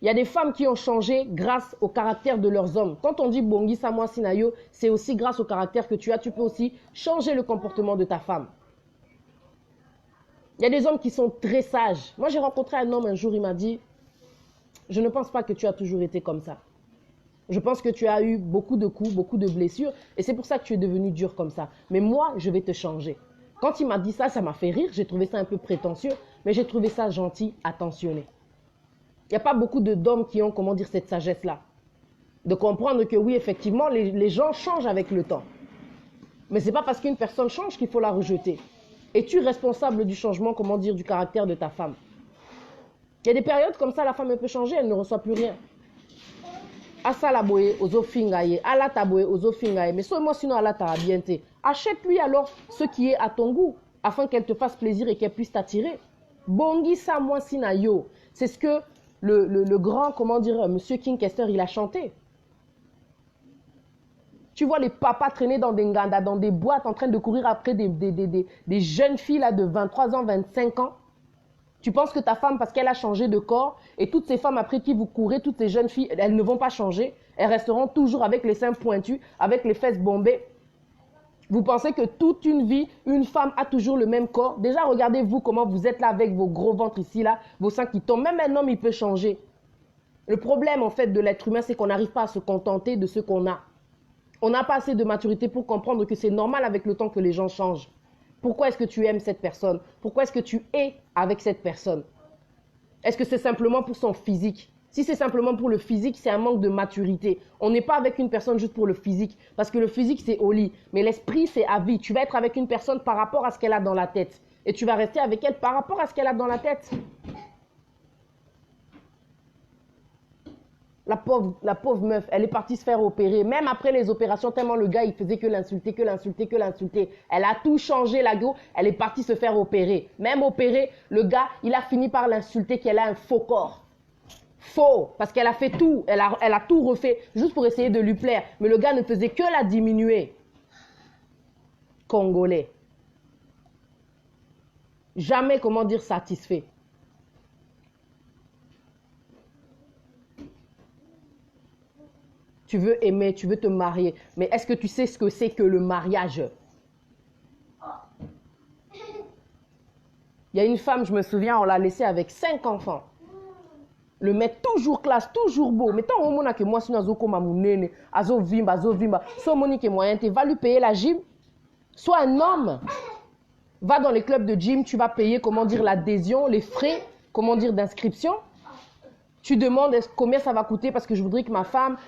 Il y a des femmes qui ont changé grâce au caractère de leurs hommes. Quand on dit Bongi Samwa Sinayo, c'est aussi grâce au caractère que tu as. Tu peux aussi changer le comportement de ta femme. Il y a des hommes qui sont très sages. Moi, j'ai rencontré un homme un jour, il m'a dit, je ne pense pas que tu as toujours été comme ça. Je pense que tu as eu beaucoup de coups, beaucoup de blessures, et c'est pour ça que tu es devenu dur comme ça. Mais moi, je vais te changer. Quand il m'a dit ça, ça m'a fait rire. J'ai trouvé ça un peu prétentieux, mais j'ai trouvé ça gentil, attentionné. Il n'y a pas beaucoup d'hommes qui ont, comment dire, cette sagesse-là. De comprendre que oui, effectivement, les gens changent avec le temps. Mais ce n'est pas parce qu'une personne change qu'il faut la rejeter. Es-tu responsable du changement, comment dire, du caractère de ta femme? Il y a des périodes comme ça, la femme elle peut changer, elle ne reçoit plus rien. Asalaboye, ozofingaye, alataboye, ozofingaye. Mais moi sinon, alata bien te. Achète-lui alors ce qui est à ton goût, afin qu'elle te fasse plaisir et qu'elle puisse t'attirer. Bongi sa moi sinayo. C'est ce que le grand, comment dire, Monsieur King Kester, il a chanté. Tu vois les papas traîner dans des ngandas, dans des boîtes, en train de courir après des jeunes filles là, de 23 ans, 25 ans. Tu penses que ta femme, parce qu'elle a changé de corps, et toutes ces femmes après qui vous courez, toutes ces jeunes filles, elles ne vont pas changer. Elles resteront toujours avec les seins pointus, avec les fesses bombées. Vous pensez que toute une vie, une femme a toujours le même corps? Déjà, regardez-vous comment vous êtes là avec vos gros ventres ici, là, vos seins qui tombent. Même un homme, il peut changer. Le problème, en fait, de l'être humain, c'est qu'on n'arrive pas à se contenter de ce qu'on a. On n'a pas assez de maturité pour comprendre que c'est normal avec le temps que les gens changent. Pourquoi est-ce que tu aimes cette personne? Pourquoi est-ce que tu es avec cette personne? Est-ce que c'est simplement pour son physique? Si c'est simplement pour le physique, c'est un manque de maturité. On n'est pas avec une personne juste pour le physique. Parce que le physique, c'est au lit. Mais l'esprit, c'est à vie. Tu vas être avec une personne par rapport à ce qu'elle a dans la tête. Et tu vas rester avec elle par rapport à ce qu'elle a dans la tête. La pauvre meuf, elle est partie se faire opérer. Même après les opérations, tellement le gars, il faisait que l'insulter, que l'insulter, que l'insulter. Elle a tout changé, la go. Elle est partie se faire opérer. Même opérée, le gars, il a fini par l'insulter qu'elle a un faux corps. Faux, parce qu'elle a fait tout. Elle a tout refait juste pour essayer de lui plaire. Mais le gars ne faisait que la diminuer. Congolais. Jamais, comment dire, satisfait. Tu veux aimer, tu veux te marier. Mais est-ce que tu sais ce que c'est que le mariage? Il y a une femme, je me souviens, on l'a laissée avec 5 enfants. Le mec toujours classe, toujours beau. Mais tant au moment que moi, si nous avons comme amounene, azo vimba, so monique moyen, tu vas lui payer la gym. Sois un homme. Va dans les clubs de gym, tu vas payer, comment dire, l'adhésion, les frais, comment dire, d'inscription. Tu demandes combien ça va coûter parce que je voudrais que ma femme,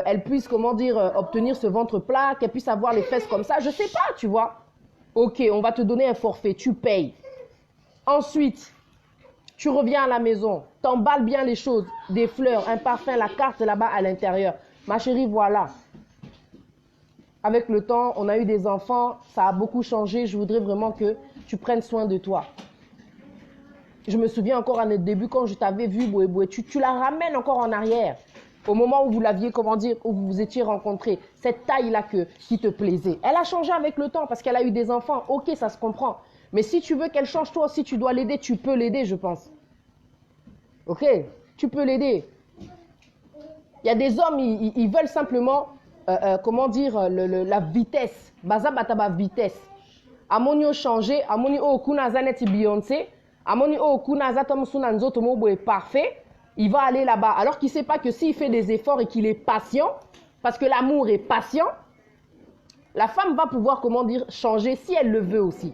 elle puisse, comment dire, obtenir ce ventre plat, qu'elle puisse avoir les fesses comme ça. Je sais pas, tu vois. Ok, on va te donner un forfait, tu payes. Ensuite, tu reviens à la maison, t'emballes bien les choses, des fleurs, un parfum, la carte là-bas à l'intérieur. Ma chérie, voilà. Avec le temps, on a eu des enfants, ça a beaucoup changé. Je voudrais vraiment que tu prennes soin de toi. Je me souviens encore à notre début, quand je t'avais vu, Boué, tu la ramènes encore en arrière. Au moment où vous l'aviez, comment dire, où vous vous étiez rencontrés. Cette taille-là qui te plaisait. Elle a changé avec le temps parce qu'elle a eu des enfants. Ok, ça se comprend. Mais si tu veux qu'elle change, toi aussi, tu dois l'aider. Tu peux l'aider, je pense. Ok, tu peux l'aider. Il y a des hommes, ils veulent simplement, comment dire, la vitesse. Baza bataba vitesse. Amonio changer, amoni o kuna zaneti Beyoncé. Amoni o kuna zatom sunanzo tomobo est parfait. Il va aller là-bas. Alors qu'il ne sait pas que s'il fait des efforts et qu'il est patient, parce que l'amour est patient, la femme va pouvoir, comment dire, changer si elle le veut aussi.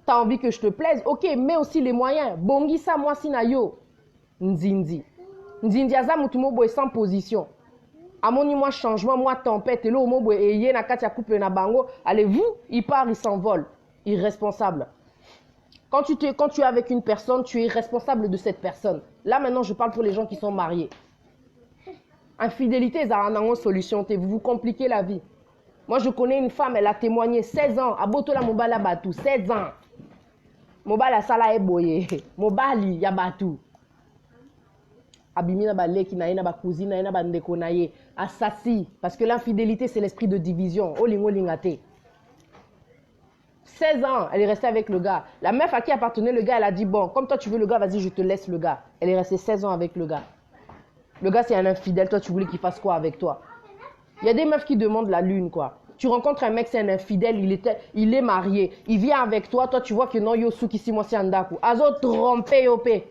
Tu as envie que je te plaise, ok, mets aussi les moyens. Bongisa moi sinayo. Nzinzi. Nzinzi aza mutumobo est sans position. Amoni moi changement, moi tempête. Et là, au mobo et yé na katia couple na bango. Allez, vous, il part, il s'envole. Irresponsable. Quand tu es avec une personne, tu es responsable de cette personne. Là, maintenant, je parle pour les gens qui sont mariés. Infidélité, ça a une solution. Vous vous compliquez la vie. Moi, je connais une femme, elle a témoigné 16 ans. À Botola Mobala Batou, 16 ans. Mobala Sala Eboye. Mobali Yabatou. Abimina Baleki, Naïna Bakouzine, Naïna Bandeko Naye. Assassi. Parce que l'infidélité, c'est l'esprit de division. Olingo Lingate. 16 ans, elle est restée avec le gars. La meuf à qui appartenait le gars, elle a dit, bon, comme toi tu veux le gars, vas-y, je te laisse le gars. Elle est restée 16 ans avec le gars. Le gars, c'est un infidèle. Toi, tu voulais qu'il fasse quoi avec toi? Il y a des meufs qui demandent la lune, quoi. Tu rencontres un mec, c'est un infidèle, il est marié. Il vient avec toi, toi, tu vois que non, yo souki si moi, c'est un daku. Azo trompé, yopé.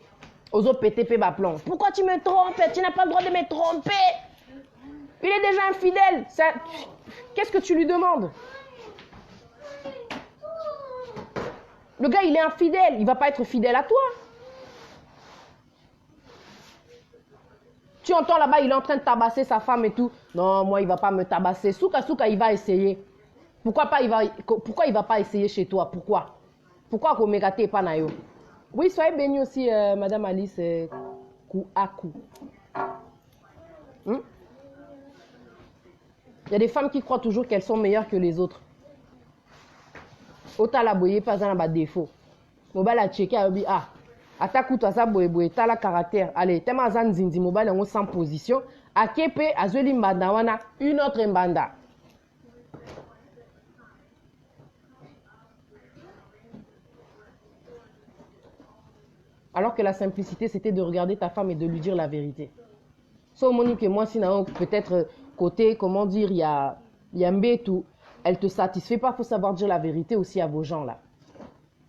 Ozo pété, pé, baplon. Pourquoi tu me trompes? Tu n'as pas le droit de me tromper. Il est déjà infidèle. Qu'est-ce que tu lui demandes? Le gars, il est infidèle. Il ne va pas être fidèle à toi. Tu entends là-bas, il est en train de tabasser sa femme et tout. Non, moi, il ne va pas me tabasser. Souka, il va essayer. Pourquoi il va pas essayer chez toi? Pourquoi? Pourquoi qu'on m'égate pas nayo? Oui, soyez bénis aussi, Madame Alice, coup à coup. Il y a des femmes qui croient toujours qu'elles sont meilleures que les autres. Ota la boye pas un défaut. Mobile a checké a dit ah attaque toi ça boye t'as la caractère. Allez tema zan zinzi mobile en sans position a kepe azeli mbanda une autre mbanda. Alors que la simplicité c'était de regarder ta femme et de lui dire la vérité. So Monique et moi sinon peut-être côté comment dire il y a un tout. Elle te satisfait pas, il faut savoir dire la vérité aussi à vos gens là.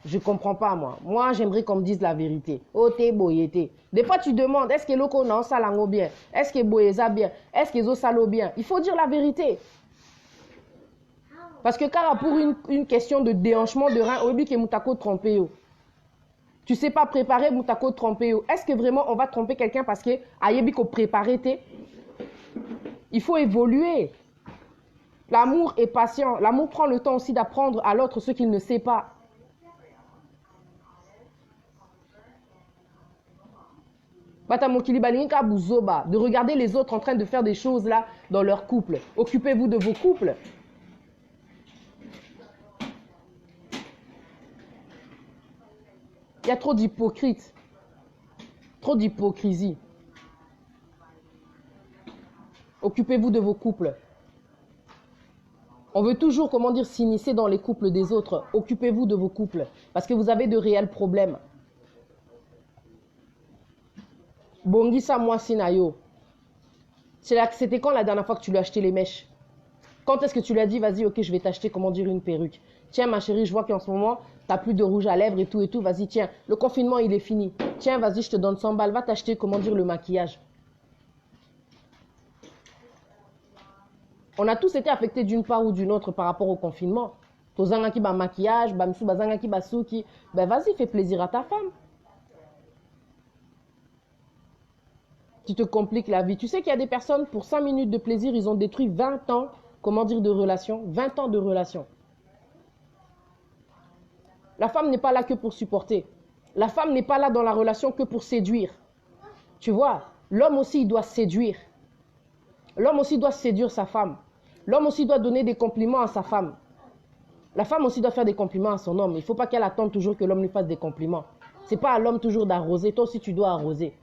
Je comprends pas moi. Moi j'aimerais qu'on me dise la vérité. Oh t'es boyété. Des fois tu demandes est-ce que l'oko non salango bien? Est-ce que boyeza bien? Est-ce que zo salo bien? Il faut dire la vérité. Parce que car pour une question de déhanchement de rein, au que moutako trompé. Tu sais pas préparer moutako trompé. Est-ce que vraiment on va tromper quelqu'un parce que ayebi ko préparé té? Il faut évoluer. L'amour est patient. L'amour prend le temps aussi d'apprendre à l'autre ce qu'il ne sait pas. De regarder les autres en train de faire des choses là dans leur couple. Occupez-vous de vos couples. Il y a trop d'hypocrites. Trop d'hypocrisie. Occupez-vous de vos couples. On veut toujours, comment dire, s'immiscer dans les couples des autres. Occupez-vous de vos couples. Parce que vous avez de réels problèmes. Bongisa Mwasinayo. C'était quand la dernière fois que tu lui as acheté les mèches? Quand est-ce que tu lui as dit, vas-y, ok, je vais t'acheter, comment dire, une perruque? Tiens, ma chérie, je vois qu'en ce moment, tu n'as plus de rouge à lèvres et tout, vas-y, tiens, le confinement, il est fini. Tiens, vas-y, je te donne 100 balles, va t'acheter, comment dire, le maquillage. On a tous été affectés d'une part ou d'une autre par rapport au confinement. Tozanga ki ba maquillage, bamsou bazanga ki basuki, ben vas-y, fais plaisir à ta femme. Tu te compliques la vie. Tu sais qu'il y a des personnes, pour 5 minutes de plaisir, ils ont détruit 20 ans, comment dire, de relation. 20 ans de relation. La femme n'est pas là que pour supporter. La femme n'est pas là dans la relation que pour séduire. Tu vois, l'homme aussi, il doit séduire. L'homme aussi doit séduire sa femme. L'homme aussi doit donner des compliments à sa femme. La femme aussi doit faire des compliments à son homme. Il ne faut pas qu'elle attende toujours que l'homme lui fasse des compliments. Ce n'est pas à l'homme toujours d'arroser. Toi aussi, tu dois arroser.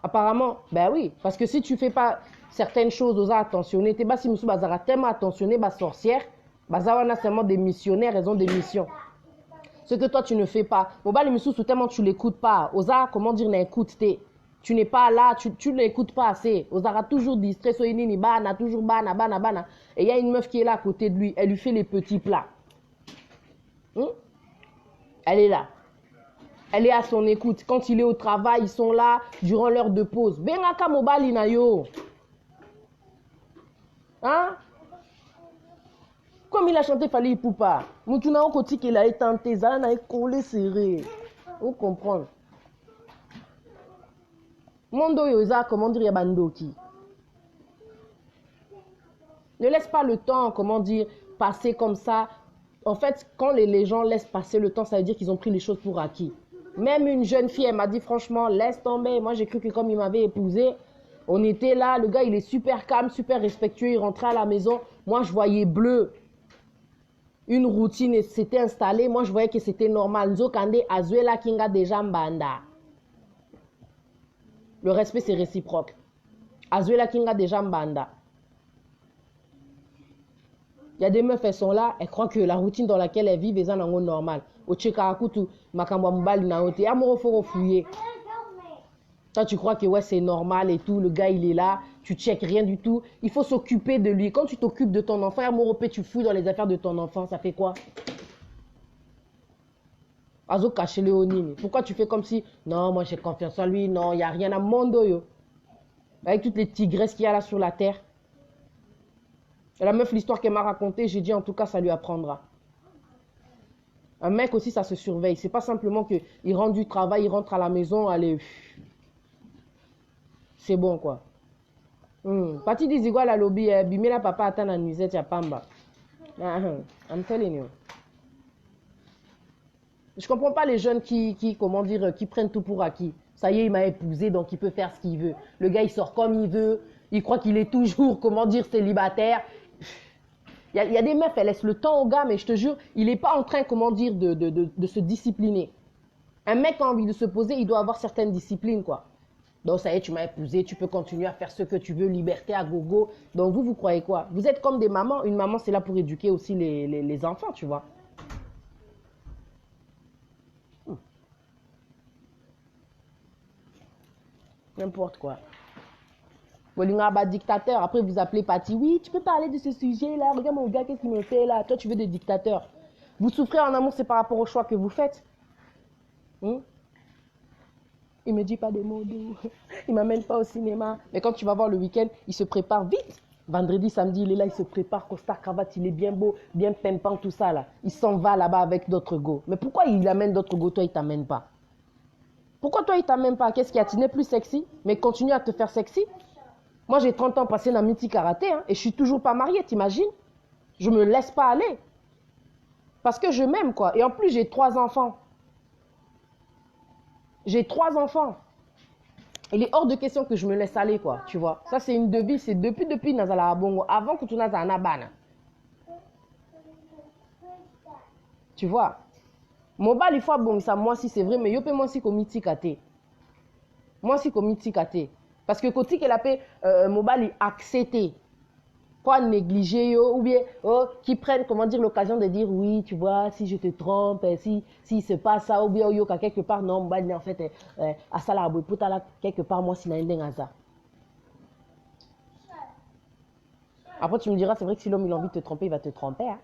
Apparemment, ben oui. Parce que si tu ne fais pas certaines choses aux attentionner, tu es si monsieur bazara tellement attentionné, bah sorcière, bazawana seulement des missionnaires, elles ont des missions. Ce que toi, tu ne fais pas. Bon, bah, les monsieur tellement tu ne l'écoutes pas. Osa, comment dire, n'écoute t'es. Tu n'es pas là, tu ne l'écoutes pas assez. Ozara toujours distrait, soyini bana, toujours bana. Et il y a une meuf qui est là à côté de lui, elle lui fait les petits plats. Elle est là. Elle est à son écoute. Quand il est au travail, ils sont là durant l'heure de pause. Bengaka mobali na yo. Hein? Comme il a chanté Fali Poupa. Moutuna okoti qu'il a tenté, ça n'a collé serré. Vous comprenez? Mondo yoza, comment dire, yabandoki. Ne laisse pas le temps, comment dire, passer comme ça. En fait, quand les gens laissent passer le temps, ça veut dire qu'ils ont pris les choses pour acquis. Même une jeune fille, elle m'a dit franchement, laisse tomber. Moi, j'ai cru que comme il m'avait épousé, on était là. Le gars, il est super calme, super respectueux. Il rentrait à la maison. Moi, je voyais bleu. Une routine s'était installée. Moi, je voyais que c'était normal. Nzokande azuela kinga déjà mbanda. Le respect, c'est réciproque. Azuela kinga déjà mbanda. Il y a des meufs, elles sont là, elles croient que la routine dans laquelle elles vivent est normal. Au Tchekarakutu, Makamba Mbali Naote, Amoroforo fouillé. Toi, tu crois que ouais, c'est normal et tout, le gars, il est là, tu checkes rien du tout. Il faut s'occuper de lui. Quand tu t'occupes de ton enfant, Amoropé, tu fouilles dans les affaires de ton enfant, ça fait quoi? Azo caché le onini. Pourquoi tu fais comme si, non, moi j'ai confiance en lui, non, il n'y a rien à mondo yo. Avec toutes les tigresses qu'il y a là sur la terre. Et la meuf, l'histoire qu'elle m'a racontée, j'ai dit en tout cas, ça lui apprendra. Un mec aussi, ça se surveille. C'est pas simplement qu'il rentre du travail, il rentre à la maison, allez. C'est bon quoi. Parti des iguales à lobby, bimela papa attend la nuisette, ya pamba. I'm telling you. Je comprends pas les jeunes comment dire, qui prennent tout pour acquis. Ça y est, il m'a épousé, donc il peut faire ce qu'il veut. Le gars, il sort comme il veut. Il croit qu'il est toujours, comment dire, célibataire. Il y a des meufs, elles laissent le temps au gars, mais je te jure, il n'est pas en train, comment dire, de se discipliner. Un mec a envie de se poser, il doit avoir certaines disciplines, quoi. Donc, ça y est, tu m'as épousé, tu peux continuer à faire ce que tu veux, liberté à gogo. Donc, vous croyez quoi? Vous êtes comme des mamans. Une maman, c'est là pour éduquer aussi les enfants, tu vois. N'importe quoi. Bolingaba dictateur, après vous appelez Pati, oui, tu peux parler de ce sujet-là, regarde mon gars, qu'est-ce qu'il me fait là? Toi, tu veux des dictateurs. Vous souffrez en amour, c'est par rapport au choix que vous faites. Il me dit pas des mots doux, il m'amène pas au cinéma. Mais quand tu vas voir le week-end, il se prépare vite. Vendredi, samedi, il est là, il se prépare, costard, cravate, il est bien beau, bien pimpant, tout ça là. Il s'en va là-bas avec d'autres go. Mais pourquoi il amène d'autres go, toi, il t'amène pas? Pourquoi toi, il t'amène pas? Qu'est-ce qu'il y a? Tu n'es plus sexy, mais continue à te faire sexy. Moi, j'ai 30 ans passé dans Miti Karaté, hein, et je suis toujours pas mariée, t'imagines? Je me laisse pas aller. Parce que je m'aime, quoi. Et en plus, j'ai 3 enfants. J'ai 3 enfants. Il est hors de question que je me laisse aller, quoi, tu vois. Ça, c'est une devise, c'est depuis Nazala Abongo, avant que tu n'as un abana. Tu vois. Mobile, il faut bon, ça, moi, si c'est vrai, mais yo, moi, si comme Miti Kate. Moi, si comme Miti Kate. Parce que quand il a fait mobile, il accepté. Pas négliger yo, ou bien qui prennent comment dire l'occasion de dire oui, tu vois, si je te trompe, si se passe ça, ou bien yo quelque part non, bah en fait à ça là, quelque part moi si n'a ça. Après tu me diras, c'est vrai que si l'homme il a envie de te tromper, il va te tromper, hein.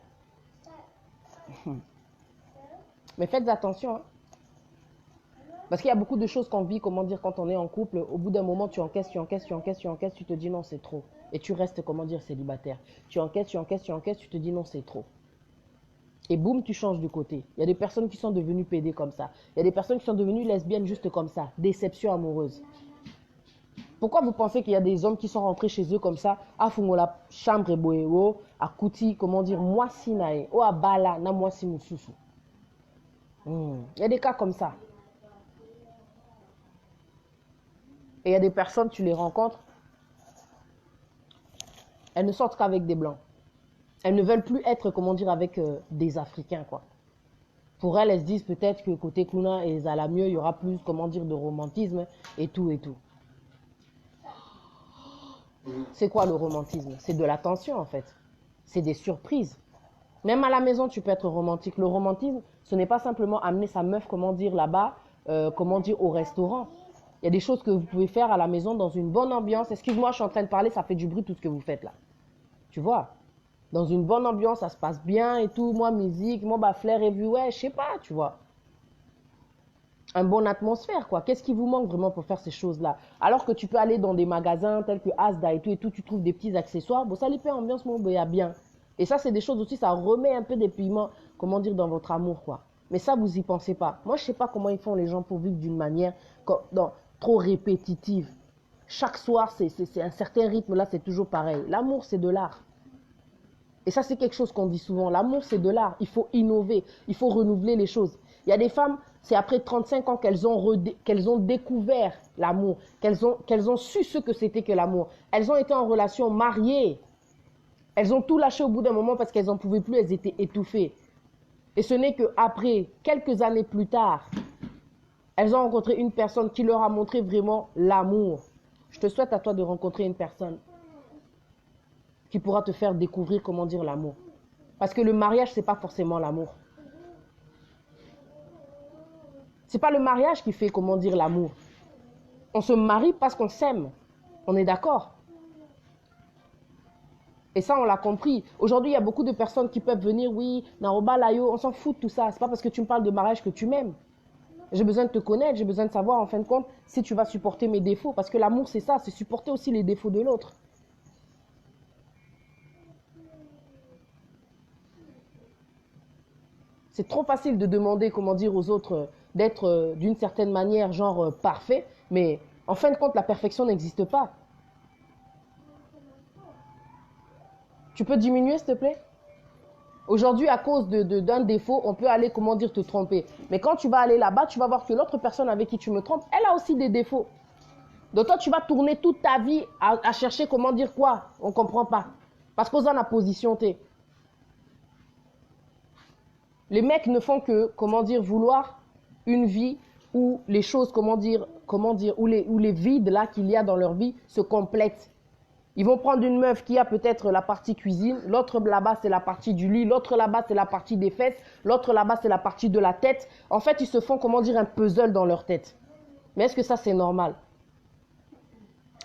Mais faites attention, hein. Parce qu'il y a beaucoup de choses qu'on vit, comment dire, quand on est en couple. Au bout d'un moment, tu encaisses, tu te dis non, c'est trop. Et tu restes, comment dire, célibataire. Tu encaisses, tu te dis non, c'est trop. Et boum, tu changes de côté. Il y a des personnes qui sont devenues PD comme ça. Il y a des personnes qui sont devenues lesbiennes juste comme ça. Déception amoureuse. Pourquoi vous pensez qu'il y a des hommes qui sont rentrés chez eux comme ça, à Fungola, chambre et boéo, à Kouti, comment dire, moi si nae, ou à Bala, na moi si moussousou. Il y a des cas comme ça. Et il y a des personnes, tu les rencontres, elles ne sortent qu'avec des blancs. Elles ne veulent plus être, comment dire, avec des Africains, quoi. Pour elles, elles se disent peut-être que côté Kuna et Zala mieux, il y aura plus, comment dire, de romantisme et tout et tout. C'est quoi le romantisme? C'est de l'attention, en fait. C'est des surprises. Même à la maison, tu peux être romantique. Le romantisme, ce n'est pas simplement amener sa meuf, comment dire, là-bas, comment dire, au restaurant. Il y a des choses que vous pouvez faire à la maison dans une bonne ambiance. Excuse-moi, je suis en train de parler, ça fait du bruit tout ce que vous faites là. Tu vois? Dans une bonne ambiance, ça se passe bien et tout. Moi, musique, moi, bah, flair et vue, ouais, je sais pas, tu vois. Une bonne atmosphère, quoi. Qu'est-ce qui vous manque vraiment pour faire ces choses-là? Alors que tu peux aller dans des magasins tels que Asda et tout, tu trouves des petits accessoires. Bon, ça les fait ambiance, mon il y a bien. Et ça, c'est des choses aussi, ça remet un peu des piments, comment dire, dans votre amour, quoi. Mais ça, vous y pensez pas. Moi, je sais pas comment ils font les gens pour vivre d'une manière trop répétitive. Chaque soir, c'est un certain rythme, là, c'est toujours pareil. L'amour, c'est de l'art. Et ça, c'est quelque chose qu'on dit souvent. L'amour, c'est de l'art. Il faut innover. Il faut renouveler les choses. Il y a des femmes, c'est après 35 ans qu'elles ont découvert l'amour, qu'elles ont su ce que c'était que l'amour. Elles ont été en relation mariée. Elles ont tout lâché au bout d'un moment parce qu'elles n'en pouvaient plus, elles étaient étouffées. Et ce n'est qu'après, quelques années plus tard, elles ont rencontré une personne qui leur a montré vraiment l'amour. Je te souhaite à toi de rencontrer une personne qui pourra te faire découvrir comment dire l'amour. Parce que le mariage, ce n'est pas forcément l'amour. Ce n'est pas le mariage qui fait, comment dire, l'amour. On se marie parce qu'on s'aime. On est d'accord? Et ça, on l'a compris. Aujourd'hui, il y a beaucoup de personnes qui peuvent venir, oui, Naroba, Layo, on s'en fout de tout ça. Ce n'est pas parce que tu me parles de mariage que tu m'aimes. J'ai besoin de te connaître, j'ai besoin de savoir, en fin de compte, si tu vas supporter mes défauts. Parce que l'amour, c'est ça, c'est supporter aussi les défauts de l'autre. C'est trop facile de demander, comment dire, aux autres d'être d'une certaine manière, genre parfait. Mais en fin de compte, la perfection n'existe pas. Tu peux diminuer, s'il te plaît? Aujourd'hui, à cause d'un défaut, on peut aller, comment dire, te tromper. Mais quand tu vas aller là-bas, tu vas voir que l'autre personne avec qui tu me trompes, elle a aussi des défauts. Donc toi, tu vas tourner toute ta vie à chercher, comment dire quoi? On ne comprend pas. Parce qu'on a la position T. Les mecs ne font que, comment dire, vouloir une vie où les choses, comment dire, où les vides là qu'il y a dans leur vie se complètent. Ils vont prendre une meuf qui a peut-être la partie cuisine, l'autre là-bas c'est la partie du lit, l'autre là-bas c'est la partie des fesses, l'autre là-bas c'est la partie de la tête. En fait, ils se font, comment dire, un puzzle dans leur tête. Mais est-ce que ça c'est normal?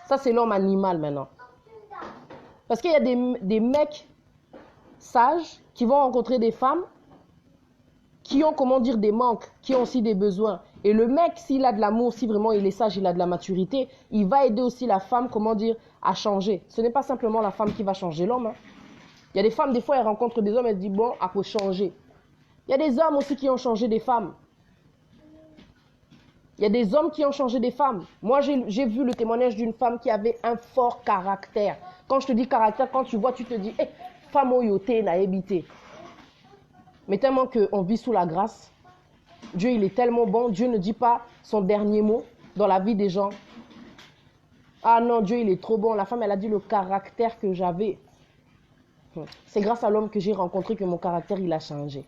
Ça c'est l'homme animal maintenant. Parce qu'il y a des mecs sages qui vont rencontrer des femmes qui ont, comment dire, des manques, qui ont aussi des besoins. Et le mec, s'il a de l'amour, si vraiment il est sage, il a de la maturité, il va aider aussi la femme, comment dire, à changer. Ce n'est pas simplement la femme qui va changer l'homme. Hein. Il y a des femmes, des fois, elles rencontrent des hommes, elles disent, bon, il faut changer. Il y a des hommes aussi qui ont changé des femmes. Il y a des hommes qui ont changé des femmes. Moi, j'ai vu le témoignage d'une femme qui avait un fort caractère. Quand je te dis caractère, quand tu vois, tu te dis, hey, femme oyoté n'a habité. Mais tellement qu'on vit sous la grâce, Dieu, il est tellement bon, Dieu ne dit pas son dernier mot dans la vie des gens. Ah non, Dieu, il est trop bon. La femme, elle a dit le caractère que j'avais. C'est grâce à l'homme que j'ai rencontré que mon caractère, il a changé.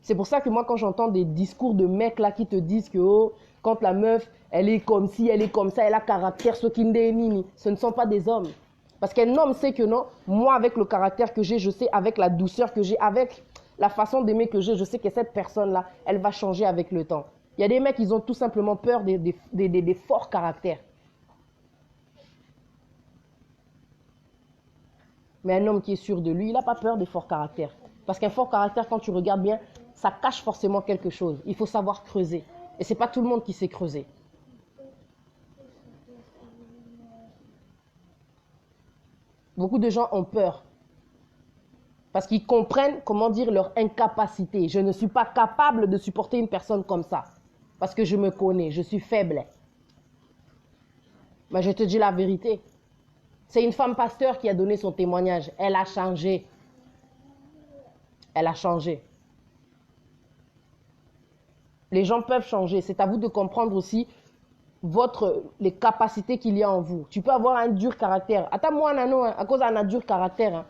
C'est pour ça que moi, quand j'entends des discours de mecs là qui te disent que oh, quand la meuf, elle est comme ci, elle est comme ça, elle a caractère, ce ne sont pas des hommes. Parce qu'un homme sait que non, moi avec le caractère que j'ai, je sais, avec la douceur que j'ai, avec la façon d'aimer que j'ai, je sais que cette personne-là, elle va changer avec le temps. Il y a des mecs, ils ont tout simplement peur des forts caractères. Mais un homme qui est sûr de lui, il n'a pas peur des forts caractères. Parce qu'un fort caractère, quand tu regardes bien, ça cache forcément quelque chose. Il faut savoir creuser. Et ce n'est pas tout le monde qui sait creuser. Beaucoup de gens ont peur. Parce qu'ils comprennent, comment dire, leur incapacité. Je ne suis pas capable de supporter une personne comme ça. Parce que je me connais, je suis faible. Mais je te dis la vérité. C'est une femme pasteur qui a donné son témoignage. Elle a changé. Elle a changé. Les gens peuvent changer. C'est à vous de comprendre aussi les capacités qu'il y a en vous. Tu peux avoir un dur caractère. Attends, moi, nano, à cause d'un dur caractère. Hein.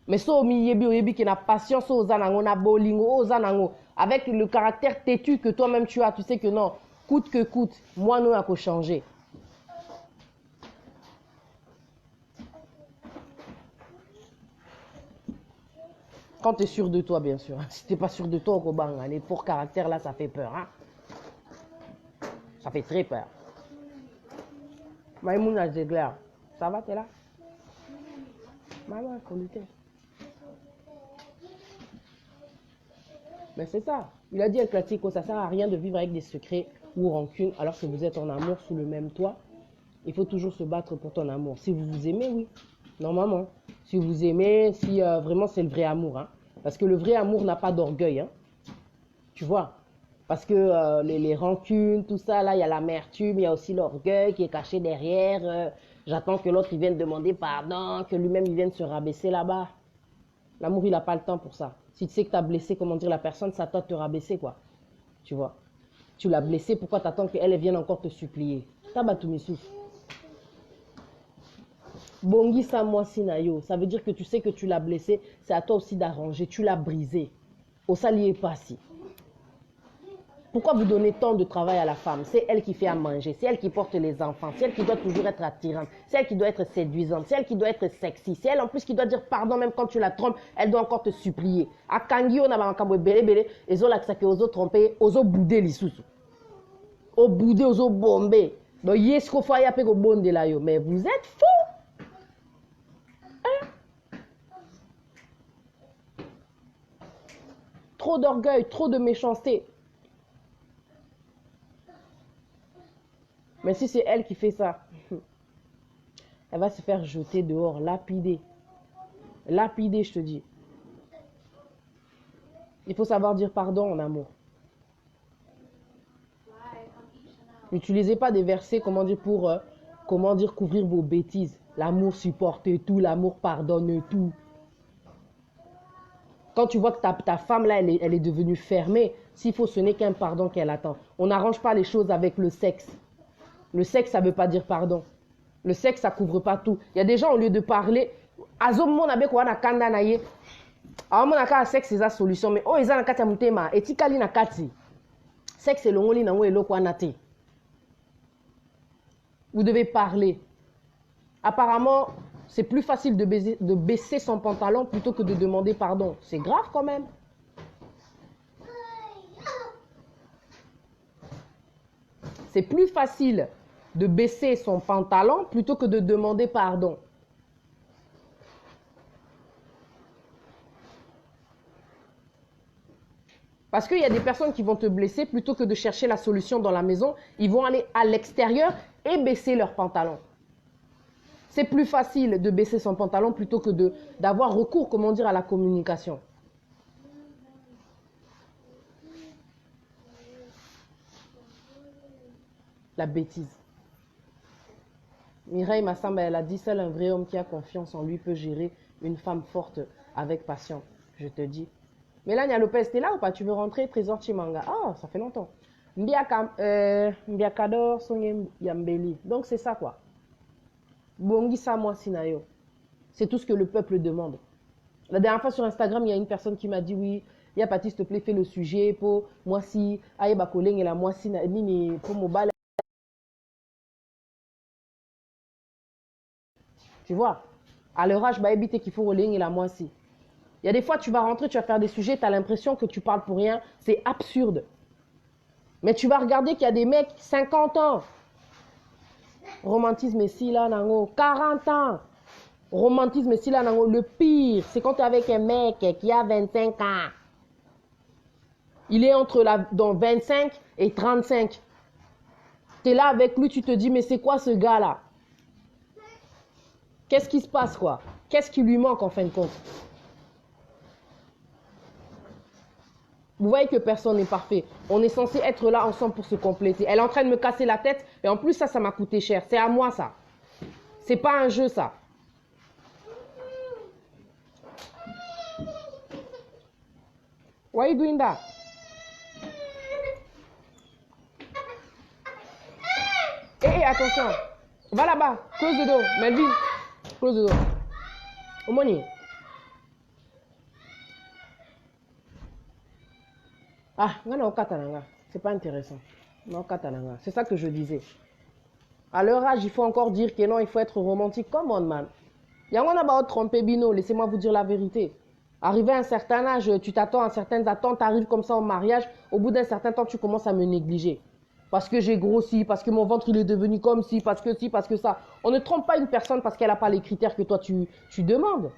Mais so mi yebi oyebi qui n'a patience aux anango na bolingo aux anango avec le caractère têtu que toi-même tu as, tu sais que non, coûte que coûte, moi non à changer. Quand tu es sûr de toi, bien sûr. Si tu n'es pas sûr de toi, les forts caractères là, ça fait peur. Hein? Ça fait très peur. Maïmouna Zegler, ça va, t'es là? Maman, faut lutter. Mais c'est ça. Il a dit un classique, ça ne sert à rien de vivre avec des secrets ou rancunes alors que vous êtes en amour sous le même toit. Il faut toujours se battre pour ton amour. Si vous vous aimez, oui. Normalement. Si vous aimez, si vraiment c'est le vrai amour. Hein. Parce que le vrai amour n'a pas d'orgueil. Hein. Tu vois. Parce que les rancunes, tout ça, là, il y a l'amertume, il y a aussi l'orgueil qui est caché derrière. J'attends que l'autre, il vienne demander pardon, que lui-même, il vienne se rabaisser là-bas. L'amour, il n'a pas le temps pour ça. Si tu sais que tu as blessé, comment dire, la personne, ça doit te rabaisser, quoi. Tu vois. Tu l'as blessé, pourquoi tu attends qu'elle vienne encore te supplier? Tabatoumissou. Bongi sa moi sinayo. Ça veut dire que tu sais que tu l'as blessé, c'est à toi aussi d'arranger. Tu l'as brisé. Au salier pas si. Pourquoi vous donnez tant de travail à la femme? C'est elle qui fait à manger, c'est elle qui porte les enfants, c'est elle qui doit toujours être attirante, c'est elle qui doit être séduisante, c'est elle qui doit être sexy, c'est elle en plus qui doit dire pardon même quand tu la trompes, elle doit encore te supplier. A Kangi, on a un belé belé, et ont l'accès aux autres trompés, aux autres boudés les sous. Aux boudés, aux autres bombés. Donc, yes, qu'on fait à au bon de là, mais vous êtes fous! Hein? Trop d'orgueil, trop de méchanceté. Mais si c'est elle qui fait ça, elle va se faire jeter dehors, lapider. Lapider, je te dis. Il faut savoir dire pardon en amour. N'utilisez pas des versets, comment dire, pour couvrir vos bêtises. L'amour supporte tout, l'amour pardonne tout. Quand tu vois que ta femme, là, elle est devenue fermée, s'il faut, ce n'est qu'un pardon qu'elle attend. On n'arrange pas les choses avec le sexe. Le sexe, ça ne veut pas dire pardon. Le sexe, ça ne couvre pas tout. Il y a des gens, au lieu de parler, azomon abe kwa na kanda na ye. Awamo na ka sexe c'est la solution mais oh eza na kati ya mutema etikali na kati. Sexe elongoli na ngo eloko wana te. Vous devez parler. Apparemment, c'est plus facile de baisser son pantalon plutôt que de demander pardon. C'est grave quand même. C'est plus facile de baisser son pantalon plutôt que de demander pardon. Parce qu'il y a des personnes qui vont te blesser, plutôt que de chercher la solution dans la maison, ils vont aller à l'extérieur et baisser leurs pantalons. C'est plus facile de baisser son pantalon plutôt que d'avoir recours, comment dire, à la communication. La bêtise. Mireille Massamba, elle a dit, seul un vrai homme qui a confiance en lui peut gérer une femme forte avec passion. Je te dis. Mélania Lopez, t'es là ou pas? Tu veux rentrer? Trésor Chimanga. Ah, ça fait longtemps. Mbiakador Songe Yambeli. Donc c'est ça quoi. Bongisa moi Sinayo. C'est tout ce que le peuple demande. La dernière fois sur Instagram, il y a une personne qui m'a dit oui, il y a Paty, s'il te plaît, fais le sujet pour moi si aïe bakoleng et la moi si ni pour mobile. Tu vois, à leur âge, bah éviter qu'il faut rolling et la moi si. Il y a des fois, tu vas rentrer, tu vas faire des sujets, tu as l'impression que tu parles pour rien. C'est absurde. Mais tu vas regarder qu'il y a des mecs, 50 ans. Romantisme ici, là, nango, 40 ans. Romantisme ici, là, nango. Le pire, c'est quand tu es avec un mec qui a 25 ans. Il est entre dans 25 et 35. Tu es là avec lui, tu te dis, mais c'est quoi ce gars-là? Qu'est-ce qui se passe, quoi? Qu'est-ce qui lui manque, en fin de compte? Vous voyez que personne n'est parfait. On est censé être là ensemble pour se compléter. Elle est en train de me casser la tête. Et en plus, ça m'a coûté cher. C'est à moi, ça. C'est pas un jeu, ça. Why are you doing that? Hé, attention. Va là-bas. Close the door. Melvin. Close the door. Omoni. Ah, c'est pas intéressant. C'est ça que je disais. À leur âge, il faut encore dire que non, il faut être romantique. Come on, man. Yangon a pas trompé Bino, laissez-moi vous dire la vérité. Arrivé à un certain âge, tu t'attends à certaines attentes, tu arrives comme ça au mariage, au bout d'un certain temps, tu commences à me négliger. Parce que j'ai grossi, parce que mon ventre il est devenu comme ci, parce que ça. On ne trompe pas une personne parce qu'elle n'a pas les critères que toi tu demandes.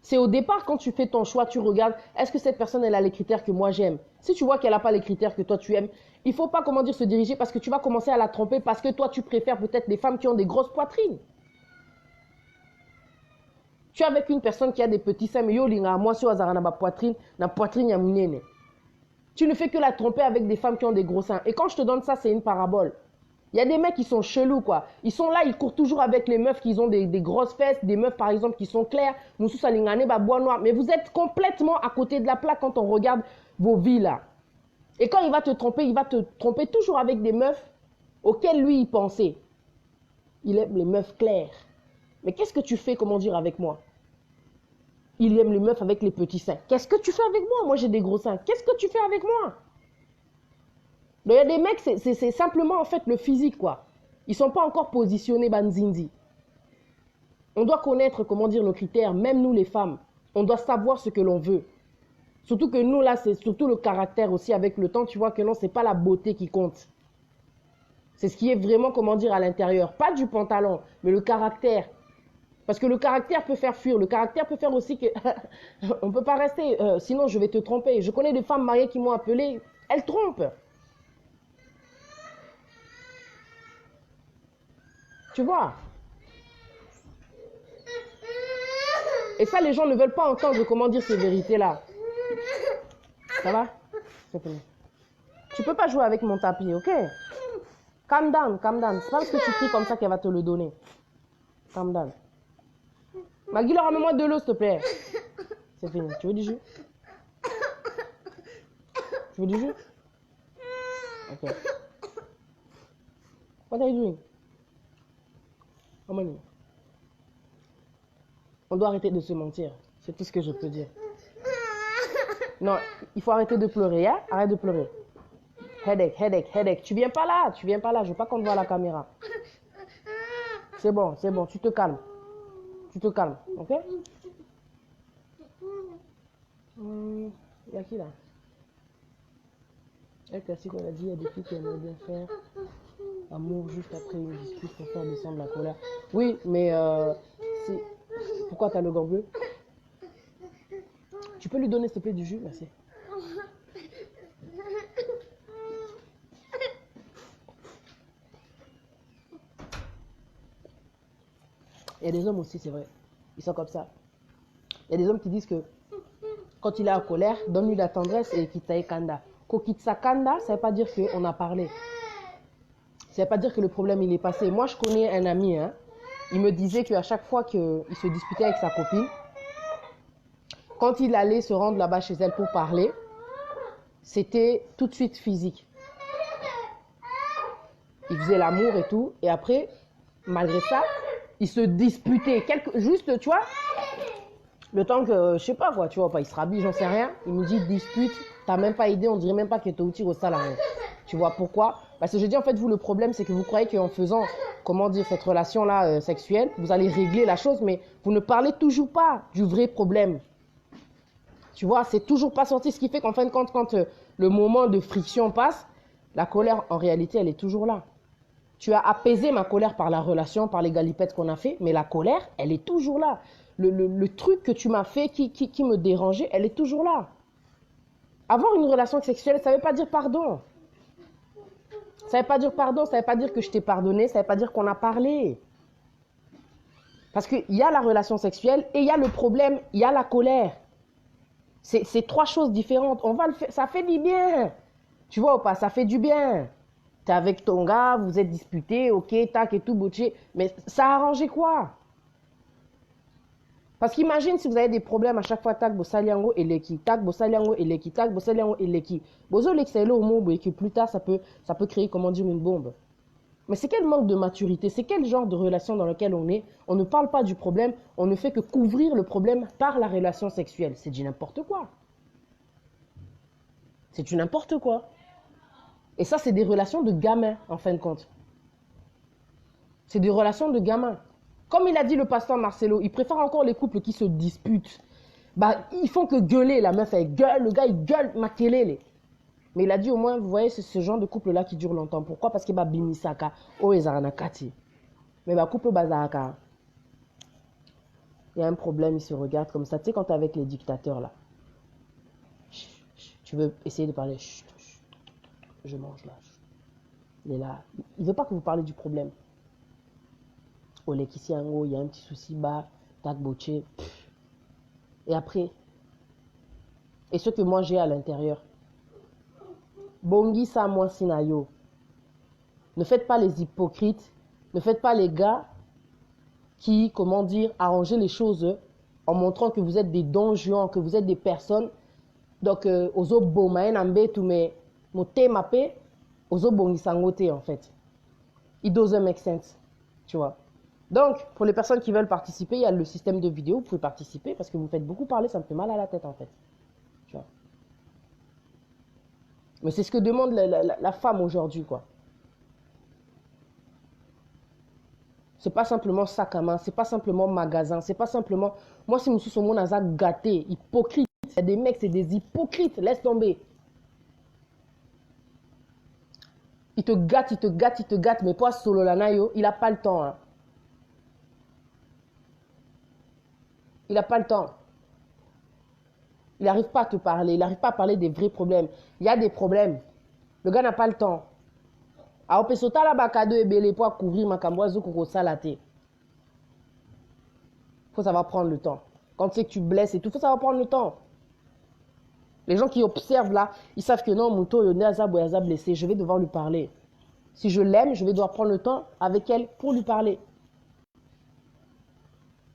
C'est au départ, quand tu fais ton choix, tu regardes, est-ce que cette personne, elle a les critères que moi j'aime? Si tu vois qu'elle n'a pas les critères que toi tu aimes, il ne faut pas, comment dire, se diriger parce que tu vas commencer à la tromper parce que toi, tu préfères peut-être les femmes qui ont des grosses poitrines. Tu es avec une personne qui a des petits seins, mais yo, moi, si na poitrine, ya minene. Tu ne fais que la tromper avec des femmes qui ont des gros seins. Et quand je te donne ça, c'est une parabole. Il y a des mecs qui sont chelous, quoi. Ils sont là, ils courent toujours avec les meufs qui ont des grosses fesses, des meufs, par exemple, qui sont claires. Moussou salingane, bois noir. Mais vous êtes complètement à côté de la plaque quand on regarde vos vies, là. Et quand il va te tromper toujours avec des meufs auxquelles lui, il pensait. Il aime les meufs claires. Mais qu'est-ce que tu fais, comment dire, avec moi? Il aime les meufs avec les petits seins. Qu'est-ce que tu fais avec moi? Moi, j'ai des gros seins. Qu'est-ce que tu fais avec moi? Donc, il y a des mecs, c'est simplement, en fait, le physique, quoi. Ils ne sont pas encore positionnés, banzindi. On doit connaître, comment dire, nos critères, même nous, les femmes. On doit savoir ce que l'on veut. Surtout que nous, là, c'est surtout le caractère aussi. Avec le temps, tu vois que non, ce n'est pas la beauté qui compte. C'est ce qui est vraiment, comment dire, à l'intérieur. Pas du pantalon, mais le caractère. Parce que le caractère peut faire fuir. Le caractère peut faire aussi que... on ne peut pas rester, sinon je vais te tromper. Je connais des femmes mariées qui m'ont appelé. Elles trompent. Tu vois? Et ça, les gens ne veulent pas entendre, comment dire, ces vérités-là. Ça va? Tu peux pas jouer avec mon tapis, ok? Calm down, calm down. C'est pas parce que tu cries comme ça qu'elle va te le donner. Calm down. Magui, ramène-moi de l'eau, s'il te plaît. C'est fini. Tu veux du jus? Tu veux du jus? Ok. What are you doing? On doit arrêter de se mentir. C'est tout ce que je peux dire. Non, il faut arrêter de pleurer, hein? Arrête de pleurer. Headache, headache, headache. Tu viens pas là, tu viens pas là. Je veux pas qu'on te voit à la caméra. C'est bon, tu te calmes. Tu te calmes, ok? Il y a qui là? Elle classique, on a dit, il y a des filles qui aimeraient bien faire amour juste après une dispute pour faire descendre la colère. Oui, mais pourquoi t'as le gant bleu? Tu peux lui donner s'il te plaît du jus? Merci. y a des hommes aussi, c'est vrai. Ils sont comme ça. Il y a des hommes qui disent que quand il est en colère, donne-lui la tendresse et qu'il kanda. Kokitsa kanda, ça ne veut pas dire qu'on a parlé. Ça ne veut pas dire que le problème il est passé. Moi, je connais un ami, hein, il me disait qu'à chaque fois qu'il se disputait avec sa copine, quand il allait se rendre là-bas chez elle pour parler, c'était tout de suite physique. Il faisait l'amour et tout, et après, malgré ça, il se disputait. Juste, tu vois, le temps que, je sais pas quoi, tu vois, il se rhabille, j'en sais rien. Il me dit dispute, t'as même pas idée, on dirait même pas que t'es au tir au salarié. Tu vois pourquoi? Parce que je dis en fait, vous, le problème, c'est que vous croyez qu'en faisant, comment dire, cette relation-là sexuelle, vous allez régler la chose, mais vous ne parlez toujours pas du vrai problème. Tu vois, c'est toujours pas sorti, ce qui fait qu'en fin de compte, quand le moment de friction passe, la colère, en réalité, elle est toujours là. Tu as apaisé ma colère par la relation, par les galipettes qu'on a fait, mais la colère, elle est toujours là. Le truc que tu m'as fait qui me dérangeait, elle est toujours là. Avoir une relation sexuelle, ça ne veut pas dire pardon. Ça ne veut pas dire pardon, ça ne veut pas dire que je t'ai pardonné, ça ne veut pas dire qu'on a parlé. Parce qu'il y a la relation sexuelle et il y a le problème, il y a la colère. C'est trois choses différentes. On va le faire, ça fait du bien. Tu vois ou pas, ça fait du bien. Tu es avec ton gars, vous êtes disputés, ok, tac et tout, bouché. Mais ça a arrangé quoi? Parce qu'imagine si vous avez des problèmes à chaque fois, tac, bosaliango et leki, tac, bosaliango et leki, tac, bosaliango et leki. Bozo l'excellent au mot et que plus tard, ça peut créer, comment dire, une bombe. Mais c'est quel manque de maturité, c'est quel genre de relation dans lequel on est? On ne parle pas du problème, on ne fait que couvrir le problème par la relation sexuelle. C'est du n'importe quoi. C'est du n'importe quoi. Et ça, c'est des relations de gamins, en fin de compte. C'est des relations de gamins. Comme il a dit le pasteur Marcelo, il préfère encore les couples qui se disputent. Bah, ils font que gueuler, la meuf, elle gueule, le gars, il gueule, makelele. Mais il a dit au moins, vous voyez, c'est ce genre de couple-là qui dure longtemps. Pourquoi? Parce qu'il va bimisaka, oh, ezanakati. Mais bah, couple bazaraka. Il y a un problème, ils se regardent comme ça. Tu sais, quand tu es avec les dictateurs, là, tu veux essayer de parler, je mange là. Il est là. Il ne veut pas que vous parlez du problème. Olé Kisiango, il y a un petit souci bas, tac boché. Et après, et ce que moi j'ai à l'intérieur, Bongi sa moi sinayo. Ne faites pas les hypocrites, ne faites pas les gars qui, comment dire, arrangent les choses en montrant que vous êtes des donjons, que vous êtes des personnes. Donc, ozo bomaen ambe tout mais moté mapé, ozo bongi sangote en fait. It doesn't make sense, tu vois. Donc, pour les personnes qui veulent participer, il y a le système de vidéo, vous pouvez participer parce que vous faites beaucoup parler, ça me fait mal à la tête en fait. Tu vois. Mais c'est ce que demande la femme aujourd'hui, quoi. C'est pas simplement sac à main, c'est pas simplement magasin, c'est pas simplement... Moi, si je suis sur mon asa gâté, hypocrite, il y a des mecs, c'est des hypocrites, laisse tomber. Il te gâte, il te gâte, il te gâte, mais toi, solo lanayo, il n'a pas le temps, hein. Il n'a pas le temps. Il n'arrive pas à te parler. Il n'arrive pas à parler des vrais problèmes. Il y a des problèmes. Le gars n'a pas le temps. Alors, pesota la bakado et belé pour couvrir ma camboise ou salaté. Faut savoir prendre le temps. Quand tu sais que tu blesses et tout, faut savoir prendre le temps. Les gens qui observent là, ils savent que non, mon taux, il est blessé. Je vais devoir lui parler. Si je l'aime, je vais devoir prendre le temps avec elle pour lui parler.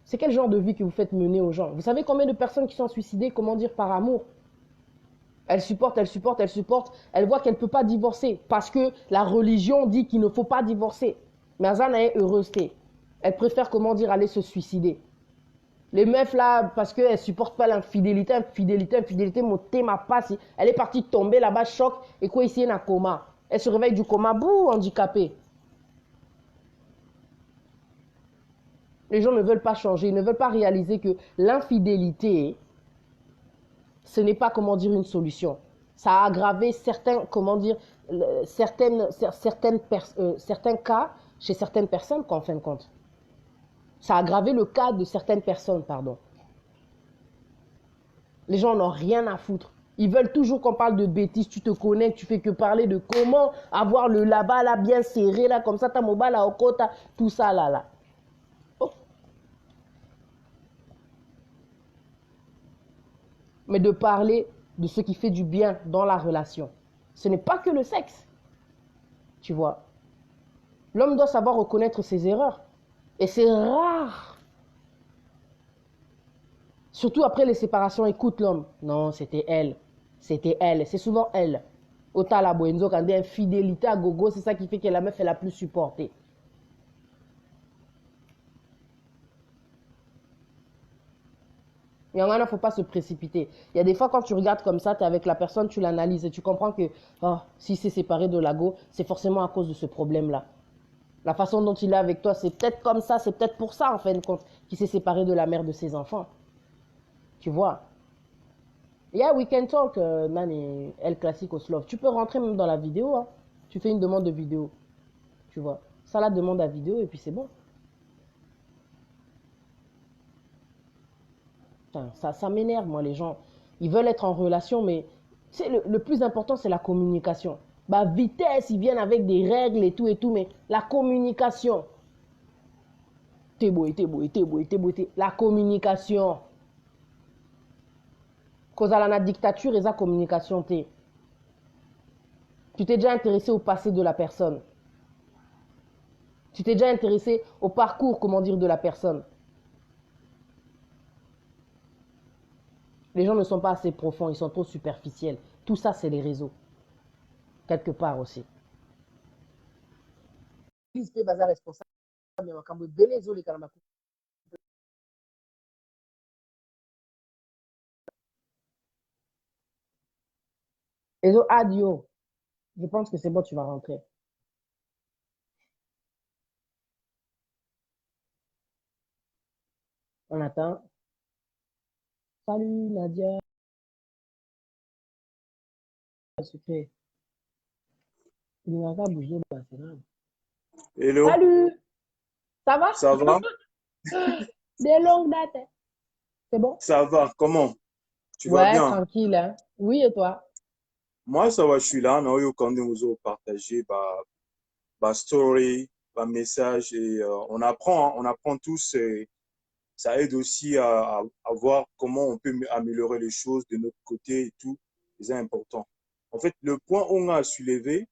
C'est quel genre de vie que vous faites mener aux gens? Vous savez combien de personnes qui sont suicidées, comment dire, par amour? Elle supporte, elle supporte, elle supporte. Elle voit qu'elle ne peut pas divorcer parce que la religion dit qu'il ne faut pas divorcer. Mais Azana est heureuse. Elle préfère, comment dire, aller se suicider. Les meufs là, parce qu'elles ne supportent pas l'infidélité, mon thème ma passe. Elle est partie tomber là-bas, choc, et quoi ici, elle est en coma. Elle se réveille du coma, bouh, handicapée. Les gens ne veulent pas changer, ils ne veulent pas réaliser que l'infidélité, ce n'est pas, comment dire, une solution. Ça a aggravé certains, comment dire, certains cas chez certaines personnes, qu'en fin de compte. Ça a aggravé le cas de certaines personnes, pardon. Les gens n'ont rien à foutre. Ils veulent toujours qu'on parle de bêtises. Tu te connais, tu fais que parler de comment avoir le là-bas, là, bien serré, là, comme ça, ta mobile, là, au côté, tout ça, là, là. Oh. mais de parler de ce qui fait du bien dans la relation. Ce n'est pas que le sexe, tu vois. L'homme doit savoir reconnaître ses erreurs. Et c'est rare. Surtout après les séparations, écoute l'homme. Non, c'était elle. C'était elle. C'est souvent elle. Autant la Boenzo, quand il y a infidélité à gogo, c'est ça qui fait que la meuf est la plus supportée. Il y en a, il ne faut pas se précipiter. Il y a des fois, quand tu regardes comme ça, tu es avec la personne, tu l'analyses et tu comprends que oh, si c'est séparé de l'ago, c'est forcément à cause de ce problème-là. La façon dont il est avec toi, c'est peut-être comme ça, c'est peut-être pour ça, en fin de compte, qu'il s'est séparé de la mère de ses enfants. Tu vois? Yeah, we can talk, Nani, El Classique au Slove. Tu peux rentrer même dans la vidéo, hein. Tu fais une demande de vidéo, tu vois. Ça, la demande à vidéo et puis c'est bon. Putain, ça m'énerve, moi, les gens. Ils veulent être en relation, mais le plus important, c'est la communication. Bah, vitesse, ils viennent avec des règles et tout, mais la communication. T'es beau, t'es beau, t'es beau, t'es beau, la communication. Cause à la dictature et la communication, t'es. Tu t'es déjà intéressé au passé de la personne. Tu t'es déjà intéressé au parcours, comment dire, de la personne. Les gens ne sont pas assez profonds, ils sont trop superficiels. Tout ça, c'est les réseaux. Quelque part aussi. Responsable. Ezo adio. Je pense que c'est bon, tu vas rentrer. On attend. Salut Nadia. Sucré. Il n'a pas bougé, c'est grave. Hello, Salut. Ça va? ça va? Des longues dates. C'est bon? Ça va, comment? Tu vas Ouais, bien? tranquille, hein? Oui, et toi? Moi, ça va, je suis là. Non, yo, quand nous avons partagé bah, story, bah, message et on apprend tous. Et ça aide aussi à voir comment on peut améliorer les choses de notre côté et tout. C'est important. En fait, le point où on a soulevé,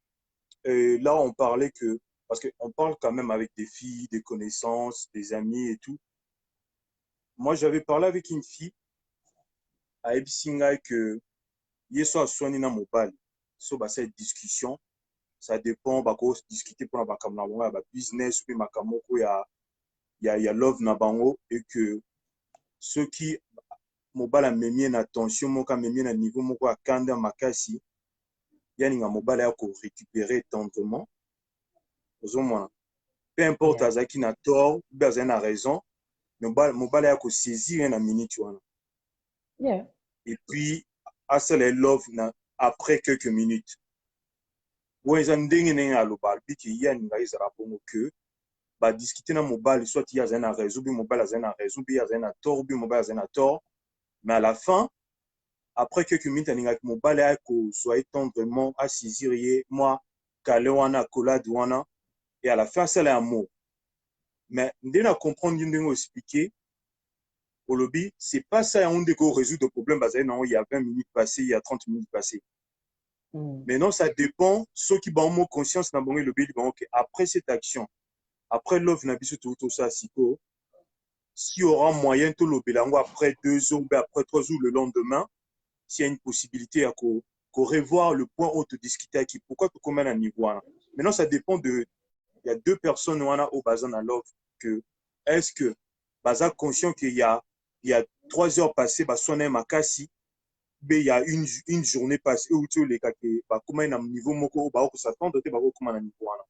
et là, on parlait que, parce qu'on parle quand même avec des filles, des connaissances, des amis et tout. Moi, j'avais parlé avec une fille à Ebisinga que ye so aswani na mobali so cette discussion ça dépend bako discuter pour makambo na bango ya ba business puis makambo moko ya love na bango et que ceux qui mobali amemi na tension moko amemi na niveau moko ya kanda makasi yaninga mobali ya ko récupérer tendrement ozomona peu importe Yeah. azaki na tort ou bien azali na raison mobali ya ko saisir na minute wana Yeah. et puis asala love na après quelques minutes eza ndenge ndenge aloba alobi ke ye aninga ezala bongo ke badiscute na mobali soit ye azali na raison bi mobali azali na raison bi azali na tort bi mobali azali na tort mais à la fin après quelques minutes aningaki mobali akozwa étendrement asaisir ye mwa kale wana akolade wana et à la fin asala ya mot mais nde na comprendre ndenge oexplike olobi c'est pas ça yango ndeko orésoudre problème bazali nango il y a 20 minutes passées il y a 30 minutes passées. Maintenant, ça dépend. Ceux qui ont conscience dans le but, après cette action, après l'offre tout ça, s'il y aura moyen de le après 2 jours, après 3 jours le lendemain, s'il y a une possibilité à revoir le point où tu discutais qui pourquoi tu commets un niveau. Maintenant, ça dépend de. Il y a 2 personnes au bazar dans l'offre que est-ce que bazar conscient qu'il y a 3 heures passées, sonner ma cassi. Il y a une journée passée où tu les cas comment un niveau moko ba ko s'attendre te ba ko comment un niveau wana.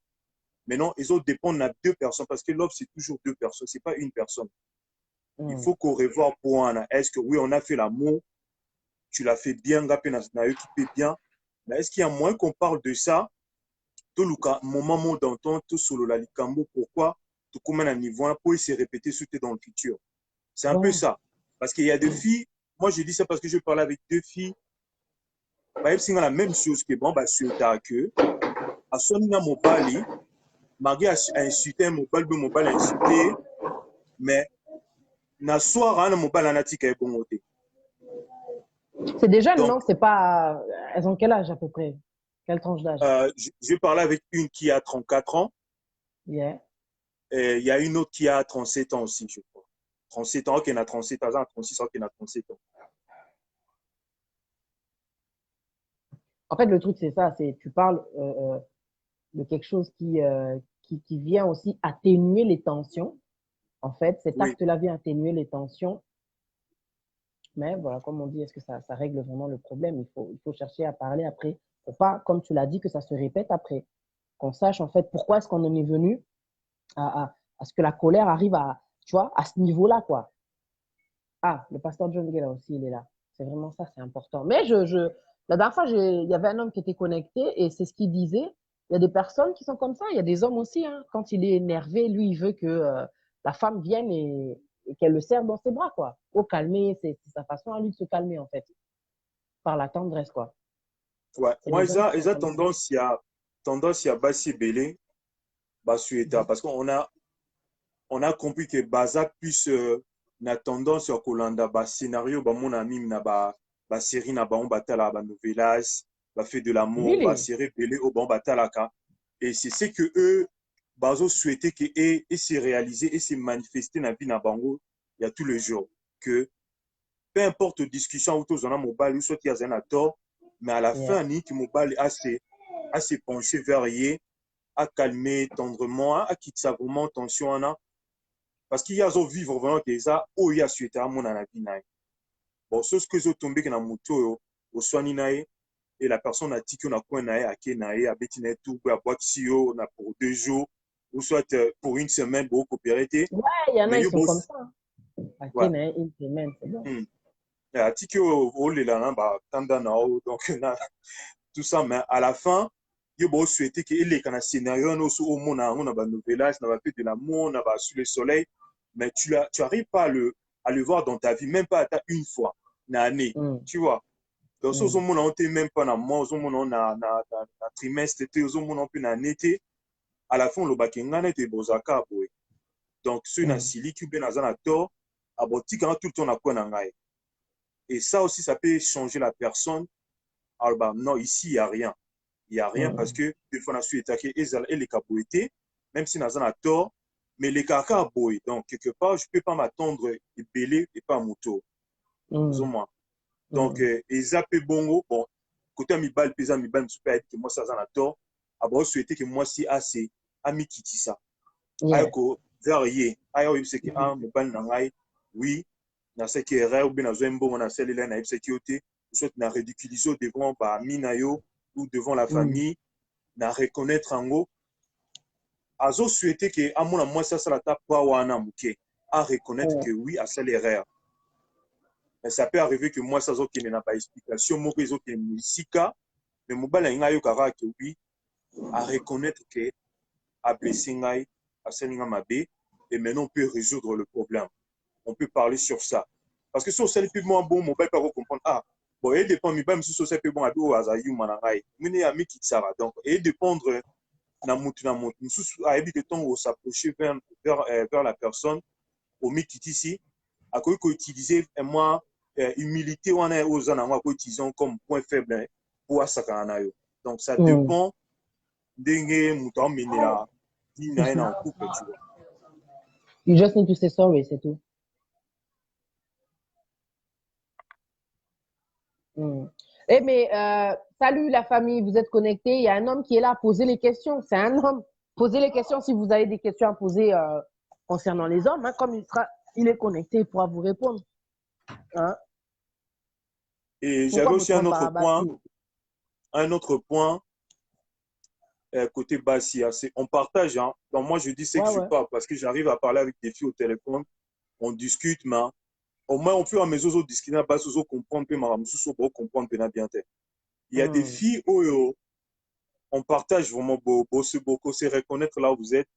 Maintenant ils autres dépendent de 2 personnes parce que l'offre c'est toujours 2 personnes, c'est pas une personne. Il faut qu'on revoie pour un est-ce que oui on a fait l'amour, tu l'as fait bien gapé na occupé bien, mais est-ce qu'il y a moins qu'on parle de ça tout le cas moment d'entendre tout solo la likambo pourquoi tout comment un niveau pour se répéter surtout dans le futur. C'est un peu ça parce qu'il y a des filles. Moi, je dis ça parce que je parlais avec 2 filles. Bah, elles la même chose que bon, bah, sur ta queue. À son mobile, malgré a insulté un mobile insulté, mais na soir, un mobile anatika est bon côté. C'est des jeunes, Donc, non? C'est pas. Elles ont quel âge à peu près? Quelle tranche d'âge? j'ai parlé avec une qui a 34 ans Yeah. et il y a une autre qui a 37 ans aussi, je crois. 37 ans, qui a 37 ans, 36 ans, qui a 37 ans. En fait, le truc, c'est ça, c'est tu parles de quelque chose qui vient aussi atténuer les tensions. En fait, cet Oui, acte-là vient atténuer les tensions. Mais voilà, comme on dit, est-ce que ça règle vraiment le problème? Il faut chercher à parler après. Pour pas, comme tu l'as dit, que ça se répète après. Qu'on sache en fait pourquoi est-ce qu'on en est venu à ce que la colère arrive à, tu vois, à ce niveau-là, quoi. Ah, le pasteur John Gay, là aussi, il est là. C'est vraiment ça, c'est important. Mais la dernière fois, il y avait un homme qui était connecté et c'est ce qu'il disait. Il y a des personnes qui sont comme ça. Il y a des hommes aussi, hein. Quand il est énervé, lui, il veut que la femme vienne et qu'elle le serre dans ses bras, quoi. Au calmer, c'est sa façon à lui de se calmer, en fait, par la tendresse, quoi. ouais. C'est Moi, des hommes qui sont ils ont comme ça. tendance à bassi belé, Mhm. parce on a compris que Baza plus na tendance à kolanda ba scénario ba mon ami na ba série na ba on batala ba novelas ba fait de l'amour ba Really? série belé au bon batalaka et c'est ce que eux bazo souhaité que et se réaliser et se manifester na vie na bango il y a tous les jours que peu importe discussion autour de mobile ou soit il y a un tort mais à la Yeah. fin ni qui mobile a se pencher vers y à calmer tendrement à quitter ça vraiment tension parce qu'il y a zo vivre vraiment que ça oh il y a suite à mon na vie na bon ce que zo tomber na moto au soigner na et la personne a dit qu'on a quoi na a qui na a beti na tout à boîte si yo na pour 2 jours ou soit pour une semaine pour coopérer Ouais, il y en a, mais ils yo sont comme boss ça, hein. À ouais Kenya, une semaine, c'est bon. a dit que oh les là bah tanda na donc na tout ça mais à la fin yo boss souhaiter que les kana scénario no so au mona on a ba novelas na ba fait de l'amour na ba sous le soleil mais tu arrives pas à le voir dans ta vie, même pas à une fois, une année, Mm, tu vois. Donc, si mm, on n'était même pas dans le mois, on a trimestre, on peut en été, à la fin, le bakengane était bozaka, donc, ceux qui ont mm, sili, qui ont tort, à tout le temps, on a quoi n'angaye. Et ça aussi, ça peut changer la personne. Alors, bah, non, ici, il n'y a rien. Il n'y a rien parce mm, que des fois, on a su attaquer et les capoétés, même si on a tort, mais les caca boy. Donc, quelque part, je ne peux pas m'attendre et belé et pas moto. mm, Moins. Donc, mm. et zappé bongo, bon, côté mibal, pesa mibal, je peux être que moi, ça, ça a tort. Abo, souhaiter que moi, si assez, ami kiti ça. Yeah. Ayako, varié. Ayo, c'est que, Mm, ah, mobile nangai, oui, na ce qui est rare, ou bien na zembo, on a celle là, na sécurité, ou soit na ridiculiser devant, bah, minayo, ou devant la mm, famille, na reconnaître en haut. Azo souhaiter que, à mon moi, ça la tape pas ou à à reconnaître mm, que oui, à celle erreur. Mais ça peut arriver que moi, ça n'a pas explication, moi, que qui est mais mobile a eu que oui, à reconnaître que a blessé ngai, a salinga mabe, et maintenant on peut résoudre le problème. On peut parler sur ça. Parce que si on s'est plus bon, mobile pas comprendre, ah, bon, et dépend, mais même si on s'est plus bon, à deux, à zayu, manangai, mine a mis qui ça va. Donc, et dépendre, na mutu, nous à éviter de temps où s'approcher vers la personne, au mikiti à quoi utiliser moi humilité on est aux années quoi utilisons comme point faible pour asakana yo donc ça mm. dépend d'engue muto menela dina en couple tu vois. You just need to say sorry, c'est tout. Mm. Eh, mais salut la famille, vous êtes connectés. Il y a un homme qui est là, posez les questions. C'est un homme. Posez les questions si vous avez des questions à poser concernant les hommes. Hein, comme il est connecté, il pourra vous répondre. Hein? Et j'avais Pourquoi aussi votre Barabasi? un autre point côté Bassia, c'est on partage hein. Donc moi je dis c'est que Ouais, je ouais. parle parce que j'arrive à parler avec des filles au téléphone, on discute mais au moins on peut à mes autres discuter à base aux comprendre puis ma sous comprendre bien. Il y a des Mm, filles où on partage vraiment beaucoup, c'est reconnaître là où vous êtes.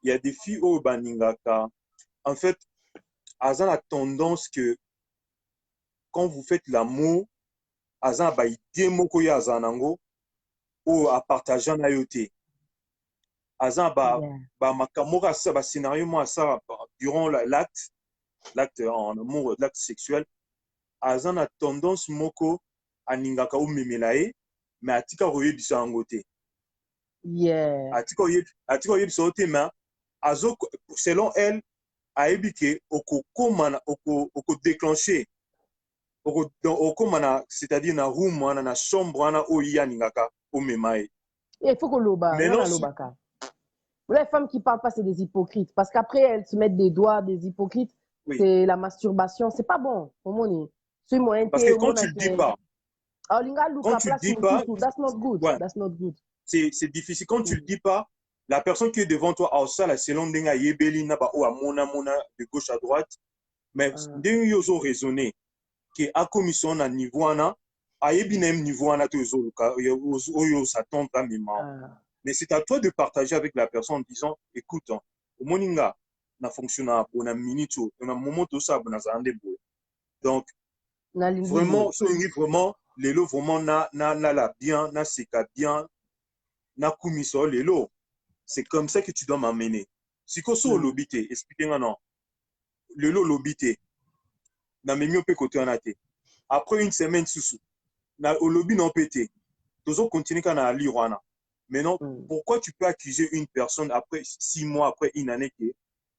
Il y a des filles au Baningaka. En fait, elles ont la tendance que quand vous faites l'amour, elles ont des démos que yazanango ou à partager en IoT. Elles ont yeah. makamora ça, scénario moi ça durant l'acte en amour, l'acte sexuel. aza na tendance moko aningaka omemela ye mais atika koyebisa yango te. Yeah. atika koyebisa yo te mais selon elle ayebi ke okodéclencher okoma c'est-à-dire na room wana na chambre wana oyo ye aningaka omema ye. Il faut qu'on l'oba. Les femmes qui parlent pas, c'est des hypocrites. Parce qu'après, elles se mettent des doigts, des hypocrites. Oui. C'est la masturbation. C'est pas bon. Parce que quand tu le dis pas, quand tu le dis pas, that's not good. Ouais. That's not good. C'est difficile. Quand tu le dis pas, la personne qui est devant toi, ça, la selon denga yebeli na ba o amona de gauche à droite, mais denga yozo raisonner que a commission na niveau ana, ayebi na niveau ana to zoluka, oyo s'attend à mima. Mais c'est à toi de partager avec la personne en disant, écoute, au moninga na fonctionne pour na minute, on a moment tout ça na zande boy. Donc vraiment, vraiment les lots vraiment na la bien, na seka bien, na kumiso les lots. C'est comme ça que tu dois m'amener. Si ko so lobité, expliquez-moi non. Le lot lobité. Na memi pe côté en té. Après une semaine sous na au lobby non pété. Toujours continuer kana lire wana. Maintenant, pourquoi tu peux accuser une personne après 6 mois, après une année qui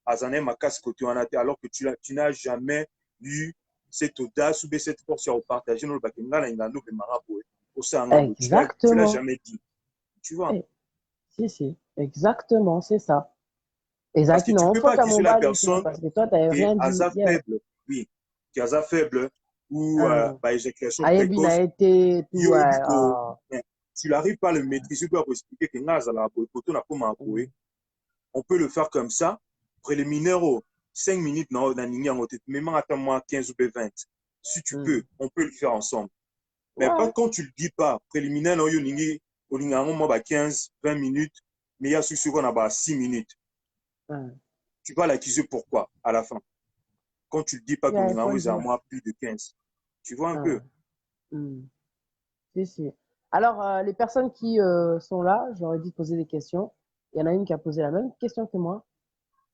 Azané Makas côté en été, alors que tu n'as jamais eu cette audace ou cette force à partager dans le bâtiment, tu l'as jamais dit. Tu vois? Si, exactement, c'est ça. Parce que tu ne peux pas accuser la personne parce que toi, tu n'as rien dit. Qui est faible, oui, qui est faible, ou éjaculation précoce. Tu n'arrives pas à le maîtriser pour expliquer que on peut le faire comme ça, préliminaire, 5 minutes, même attends-moi 15 ou 20. Si tu peux, on peut le faire ensemble. Mais pas quand tu ne le dis pas, préliminaire, 15, 20 minutes, mais il y a ce qu'on a 6 minutes. Tu vas l'accuser pourquoi à la fin? Quand tu ne le dis pas qu'on est à moi plus de 15. Tu vois un peu? Si. Alors, les personnes qui sont là, j'aurais dit poser des questions. Il y en a une qui a posé la même question que moi.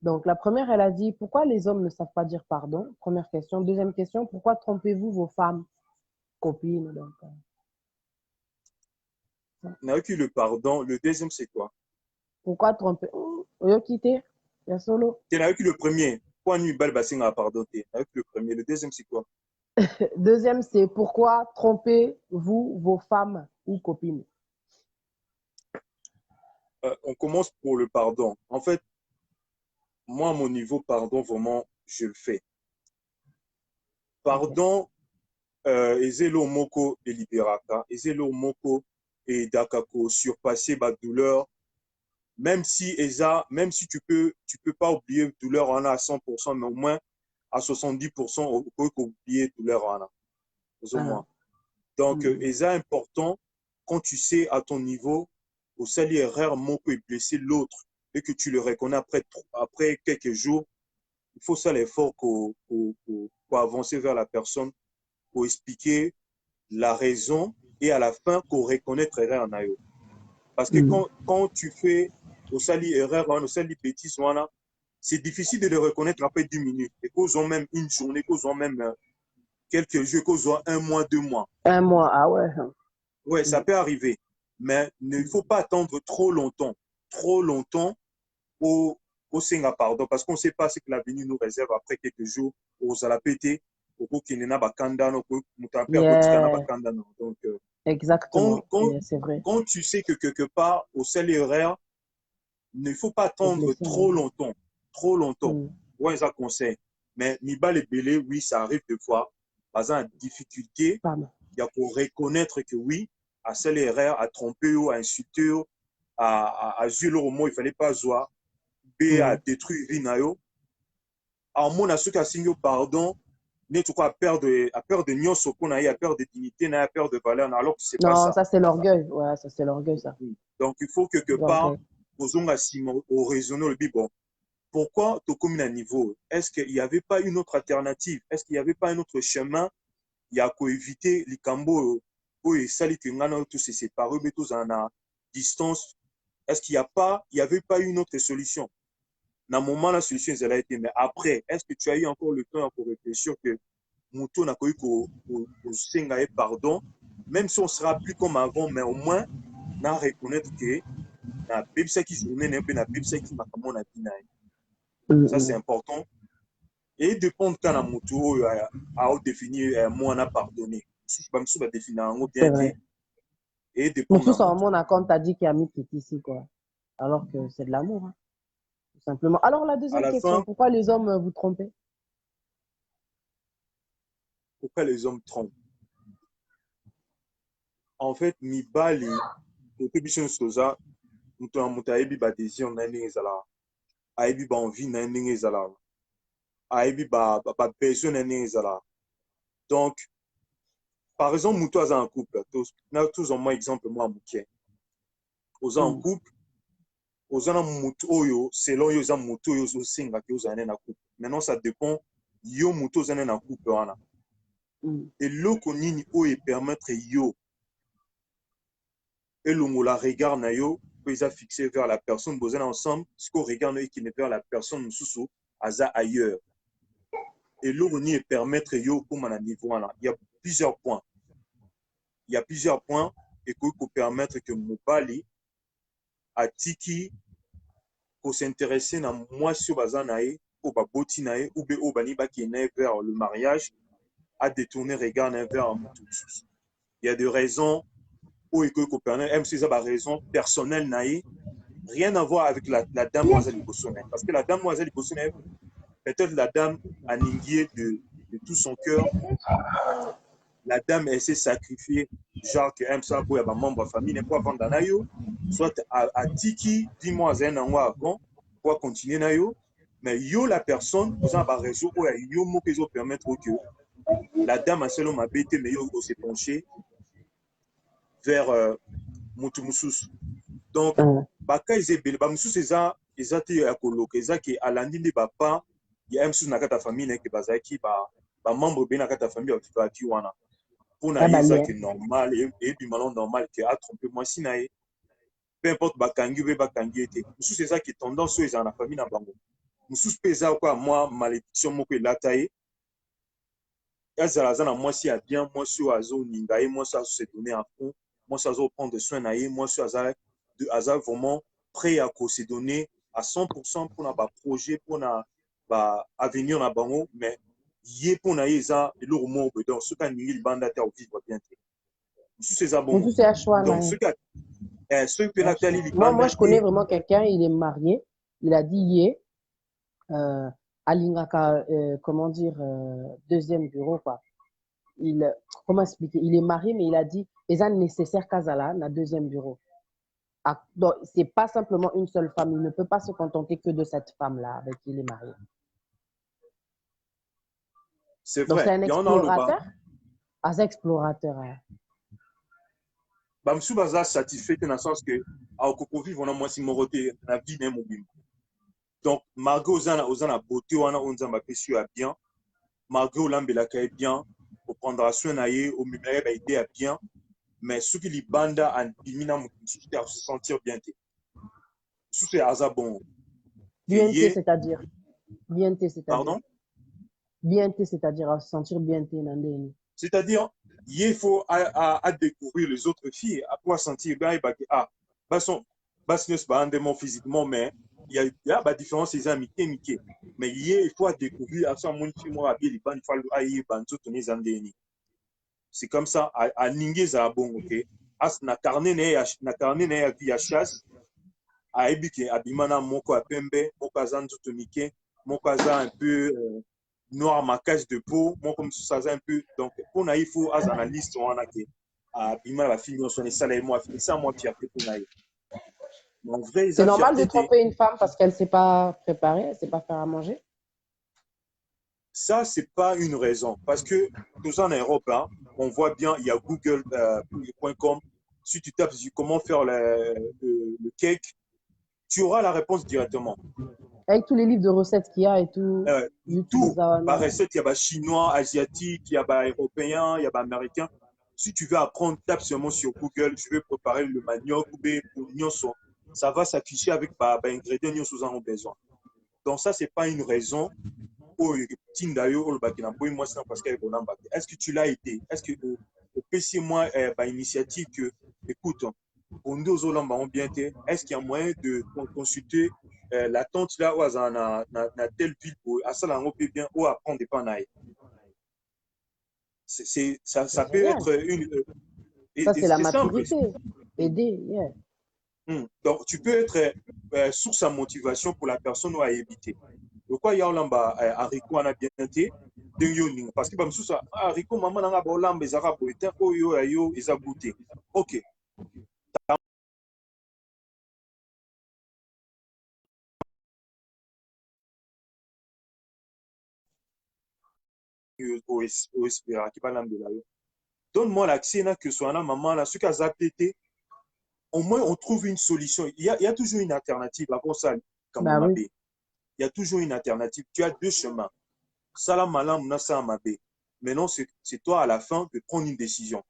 Donc, la première, elle a dit, pourquoi les hommes ne savent pas dire pardon? Première question. Deuxième question, pourquoi trompez-vous vos femmes, copines? Donc, on a eu le pardon. Le deuxième, c'est quoi? Pourquoi tromper? Quitter. Il y a solo. Tu as eu le premier. Pourquoi nous balbassing à pardonner? On a eu le premier. Le deuxième, c'est quoi? Deuxième, c'est pourquoi trompez-vous vos femmes ou copines? On commence pour le pardon. En fait, moi, à mon niveau, pardon, vraiment, je le fais. Pardon, ezelo moko et libéraka, ezelo moko et dakako, surpasser ma douleur. Même si tu peux pas oublier douleur en a à 100%, mais au moins à 70%, on peut oublier douleur en a. Donc, c'est important quand tu sais à ton niveau, au sali erreur, mon peut blesser l'autre et que tu le reconnais après quelques jours, il faut ça l'effort pour avancer vers la personne, pour expliquer la raison et à la fin, pour reconnaître erreur en ayo. Parce que quand tu fais au sali erreur, au sali bêtise, c'est difficile de le reconnaître après 10 minutes. Et qu'aux ont même une journée, qu'aux ont même quelques jours, qu'aux ont 1 mois, 2 mois. 1 mois, ah ouais. Ouais, ça peut arriver. Mais il ne faut pas attendre trop longtemps au Senga pardon. Parce qu'on ne sait pas ce que l'avenir nous réserve après quelques jours. Aux Alapété, au Kinena Bakanda, au Bakanda. Donc, exactement, c'est vrai. Quand tu sais que quelque part, au salaire, il ne faut pas attendre trop longtemps. Ouais, ça conseille. Mais Niba les Bélé, oui, ça arrive des fois. Par exemple, difficulté, il y a pour reconnaître que oui, à salaire, à tromper ou à insulter, à jouer le mot, il ne fallait pas jouer, B, à détruire Vinayo. En mon asso qui a signé pardon, n'est tout à perdre de nion qu'on a eu, à perdre de dignité, à perdre de valeur, alors que c'est pas ça. Non, ça c'est l'orgueil. Ouais, ça c'est l'orgueil, ça. Donc il faut quelque part, au raisonner le bon. Pourquoi tu communes à niveau? Est-ce qu'il n'y avait pas une autre alternative? Est-ce qu'il n'y avait pas un autre chemin? Il y a qu'à éviter les cambos et sali que nous tous se séparés, mais tous en distance. Est-ce qu'il n'y avait pas une autre solution? Dans le moment, la solution, elle a été, mais après, est-ce que tu as eu encore le temps pour réfléchir que moto na koyi ko senga pardon, même si on sera plus comme avant, mais au moins na reconnaître que na bebisa ki journée na pe na bebisa ki makambo na bina. Ça c'est important. Et dépendre quand la moto a définir moi on a pardonné. Si je pas me définir en bien dit. Et dépendre. Tout ça, mon accord t'a dit qu'il y a mis ici quoi. Alors que c'est de l'amour, hein. Tout simplement. Alors la deuxième question, pourquoi les hommes vous trompez? Pourquoi les hommes trompent? En fait, mibali, côté bichon soza, mutu aibi ba désir na ndenge ezala, aibi ba envie na ndenge ezala, aibi ba besoin na ndenge ezala. Donc, par exemple, mutu aza en couple, tous en moi exemple moi muke. Oza en couple, oza na mutu oyo, selon yo za mutu oyo zo singa ke oza na couple. Maintenant, ça dépend yo mutu oza na couple wana. Et loko nini oyo permettre yo et la regard na yo peut fixé vers la personne besoin ensemble ce qu'on regarde qui n'est vers la personne sous aza ailleurs et l'oroni permettre yo comme à niveau là il y a plusieurs points et que peut permettre que mobali atiki ko s'intéresser na moi sur bazanae ou ba boti nae ou be obani ba qui est vers le mariage à détourner regard vers tous. Il y a des raisons ou que même si ça a raison personnelle naïe, rien à voir avec la damoiselle Bossonet. Parce que la damoiselle Bossonet, peut-être la dame a ningué de tout son cœur. La dame, elle s'est sacrifiée, genre que aime ça pour un membre de la famille, n'est pas vendre naïo, soit à tiki, dis-moi un an avant, pour continuer naïo. Mais yo la personne, vous avez raison, ou yo mo que zo permettre que la dame a seulement bêté, mais yo s'est penché vers Mutumoussous. Donc, baka ezebele ba mususu eza te ya koloka eza ke alandi nde bapa ya mususu na kati ya famille na ke bazalaki ba membre be na kati ya famille bakifaki wana mpona ye eza ke normal ebimalo normal ke atrompe mwasi na ye peu importe bakangi be bakangi ete mususu eza ke tendance oyo ezala na famille na bango mususu mpe eza kwa mwa malédiction moko elata ye azala aza na mwasi ya bien mwasi oyo azoninga ye mwasi azo se donner à fond mwasi azo prendre soin na ye mwasi aza vraiment prêt à se donner à 100% pour un projet, pour un avenir na bango, mais yé pour na yeza et le roman donc ce quand il banda ta vivre bien. C'est ça bon. Donc ceux que la télé moi je connais vraiment quelqu'un, il est marié, il a dit yé alingaka comment dire deuxième bureau quoi. Comment expliquer, il est marié mais il a dit les ans nécessaires kazala na deuxième bureau. Donc, c'est pas simplement une seule femme. Il ne peut pas se contenter que de cette femme-là avec qui il est marié. C'est vrai. Donc, c'est un explorateur. Un explorateur. Bamsou baza satisfait dans le sens que à Okokovi, on a moins si moroté la vie d'un mobile. Donc, Margot Ozana beauté, on a m'a péchu à bien. Margot Lambelaka est bien. Au prendre soin naïe, au mimère a été à bien. Mais ce qui les banda en dimina à se sentir bien. C'est azabon. Bienté, c'est-à-dire. Bienté, c'est-à-dire. Pardon? Bienté, c'est-à-dire à se sentir bienté. C'est-à-dire, il faut à découvrir les autres filles, à pouvoir sentir bien, ah, physiquement, mais il y a la différence, c'est amitié. Mais il faut découvrir, à ce moment c'est comme ça, à Ningueza, bon, ok. As na carnet na via chasse, à Ebike, Abimana, Moko à Pembe, Moko à Zanzotonike, Moko à un peu noir ma cage de peau, moi comme ça un peu. Donc, pour il faut à analyste, on a qui Abimana la fille, on s'en est salé, moi, ça, moi, fierté pour naïf. C'est normal de tromper une femme parce qu'elle ne sait pas préparer, elle ne sait pas faire à manger. Ça, ce n'est pas une raison. Parce que nous en Europe, hein, on voit bien, il y a google.com. Si tu tapes comment faire le cake, tu auras la réponse directement. Avec tous les livres de recettes qu'il y a et tout. Tout. Par recette, il y a chinois, asiatique, il y a européen, il y a américain. Si tu veux apprendre, tape seulement sur Google, je vais préparer le manioc ou l'oignon. Ça va s'afficher avec les ingrédients dont nous avons besoin. Donc ça, ce n'est pas une raison est-ce que tu l'as été? Est-ce que au PC, moi, initiative que, écoute, est-ce qu'il y a moyen de consulter la tante là où na telle ville pour à ça là on peut bien ou apprendre pas naï. Ça peut être une ça c'est la simple. maturité. Aider, yeah. Donc tu peux être source à motivation pour la personne ou à éviter. Pourquoi il y a lamba haricot on a bien été parce que comme ça haricot maman n'a pas lamba les arabes étaient yo ils a goûté. OK. Donne-moi l'accès que soit la maman là ce qu'a zapété au moins on trouve une solution. Il y a toujours une alternative avant ça comme Bah oui. il y a toujours une alternative. Tu as deux chemins. Salam malam nasa mabé. Maintenant c'est toi à la fin de prendre une décision.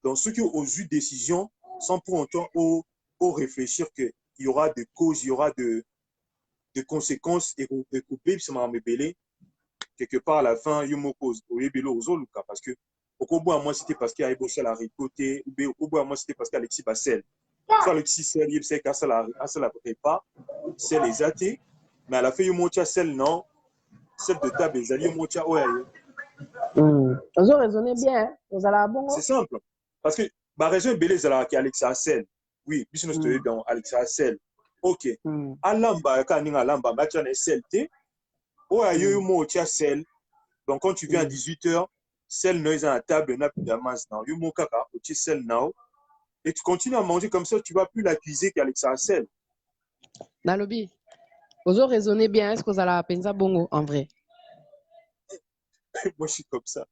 Donc ceux qui ont eu décision sans pour autant au réfléchir qu'il y aura des causes, il y aura de conséquences et couper ça m'a belé quelque part à la fin il y a une cause au yebelo aux autres parce que au bout à moi c'était parce qu'il y a bossé la récolter ou bien au bout à moi c'était parce qu'Alexis Bassel soit Alexis Sel il sait qu'à ça la prépa c'est les athées mais à la fin il monte celle non celle de table les alliés monte ouais vous avez raisonné bien vous allez bon c'est simple parce que ma raison est belée là qui Alexis Sel oui puis nous te dans Alexis Sel OK alamba quand ninga alamba match en SLT ouais yo monte celle. Donc, quand tu viens à 18h, celle n'est à la table, n'a plus de masse. Et tu continues à manger comme ça, tu ne vas plus l'accuser qu'avec sa selle. Nalobi, vous avez raisonné bien. Est-ce que vous allez penser bongo en vrai? Moi, je suis comme ça.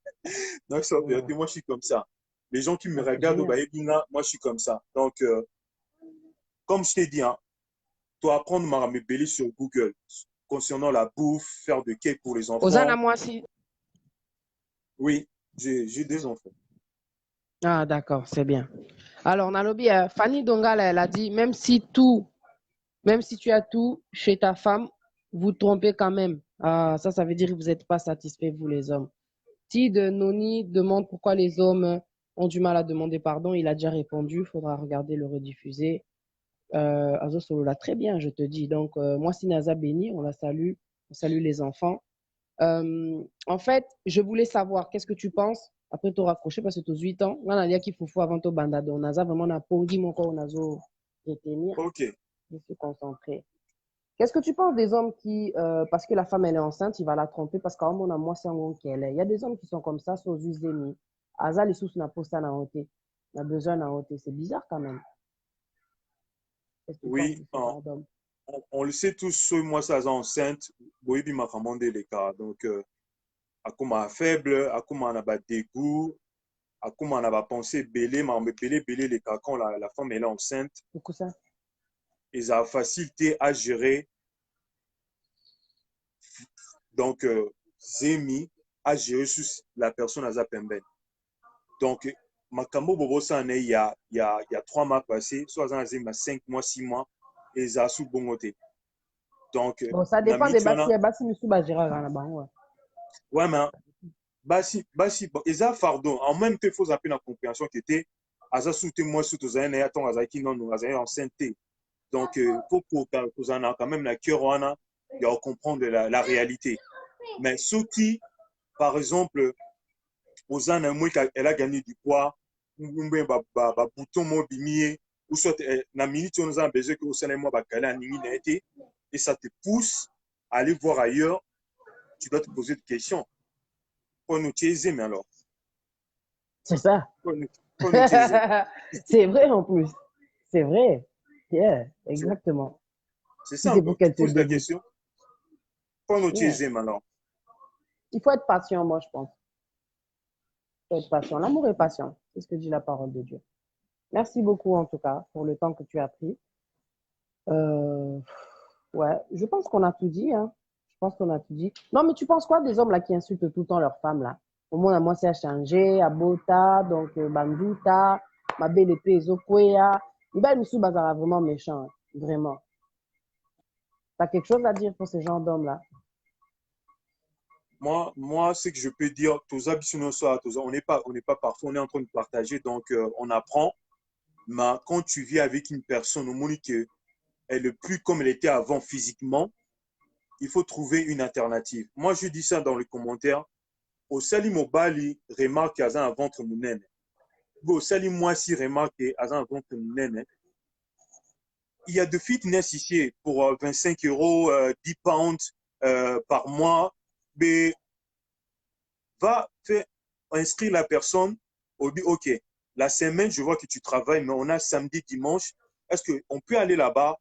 Donc, moi, je suis comme ça. Les gens qui me regardent, moi, je suis comme ça. Donc, comme je t'ai dit, hein, toi, apprendre à me bélir sur Google concernant la bouffe, faire de cake pour les enfants. Osana, moi aussi. Oui, j'ai des enfants. Ah, d'accord, c'est bien. Alors, Nalobi, Fanny Dongal, elle a dit, même si tu as tout chez ta femme, vous trompez quand même. Ah, ça veut dire que vous n'êtes pas satisfait, vous les hommes. Tid Noni demande pourquoi les hommes ont du mal à demander pardon. Il a déjà répondu, il faudra regarder le rediffuser. Azo Solo là, très bien, je te dis. Donc, moi, Sinaza Béni, on la salue. On salue les enfants. En fait, je voulais savoir, qu'est-ce que tu penses après te raccrocher parce que tu as 8 ans. On a dit qu'il faut avant ton bandado. On a vraiment un pongi, mon corps, on a retenir. OK. Je suis concentré. Qu'est-ce que tu penses des hommes qui, parce que la femme elle est enceinte, il va la tromper parce qu'à un moment, moi, c'est un bon qu'elle est. Il y a des hommes qui sont comme ça, sous usés. Aza, les sous n'a pas ça dans côté. On a besoin d'un côté. C'est bizarre quand même. Oui, on le sait tous, moi, ça, enceinte, oui, m'a commandé les cas. Donc, à comment faible, à comment on a pas dégoût, à comment on a pas pensé belé, mais belé les cas quand la femme est enceinte. Pourquoi ça? Et ça a facilité à gérer. Donc, Zemi a géré sur la personne à Zapemben. Donc, Makambo Bobo Sane, il y a 3 mois passés, soit il y a 5 mois, 6 mois, et ça a sous bon côté. Donc, bon, ça dépend des bâtiments. Il y a bâtiments sous Bajira là-bas. Ouais, mais basi, bon, et ça, pardon, en même temps, il faut appeler la compréhension qui était, Aza soute moi, soute aux années, attends, Azaki, non, nous, Azaki enceinte. Donc, il faut qu'on ait quand même la cœur, il y a comprendre la réalité. Mais ceux qui, par exemple, aux années, elle a gagné du poids, bouton mobile, ou soit, la minute, on a besoin que au sein de moi, et ça te pousse à aller voir ailleurs, tu dois te poser des questions. Pour nous taiser, mais alors. C'est ça. C'est vrai en plus. C'est vrai. Yeah, exactement. C'est ça. Tu poses la question. Pour nous taiser, mais alors. Il faut être patient, moi, je pense. Il faut être patient. L'amour est patient. C'est ce que dit la parole de Dieu. Merci beaucoup, en tout cas, pour le temps que tu as pris. Ouais, je pense qu'on a tout dit. Hein. Je pense qu'on a tout dit. Non, mais tu penses quoi des hommes là qui insultent tout le temps leurs femmes là? Au moins, moi, c'est à changer, à Bota, donc Banduta, ma belle épée, Zokwea. Ibal Missou Bazara vraiment méchant, vraiment. T'as quelque chose à dire pour ces gens d'hommes là? Moi, ce que je peux dire, on n'est pas parfait, on est en train de partager, donc on apprend. Mais quand tu vis avec une personne, au moins qu'elle est plus comme elle était avant physiquement, il faut trouver une alternative. Moi, je dis ça dans les commentaires. Au sali mobali, remarque à un ventre mounene. Au sali moi si remarque à un ventre mounene. Il y a de fitness ici pour 25 euros, 10 pounds par mois. Mais va faire inscrire la personne au dit, OK, la semaine, je vois que tu travailles, mais on a samedi, dimanche. Est-ce qu'on peut aller là-bas?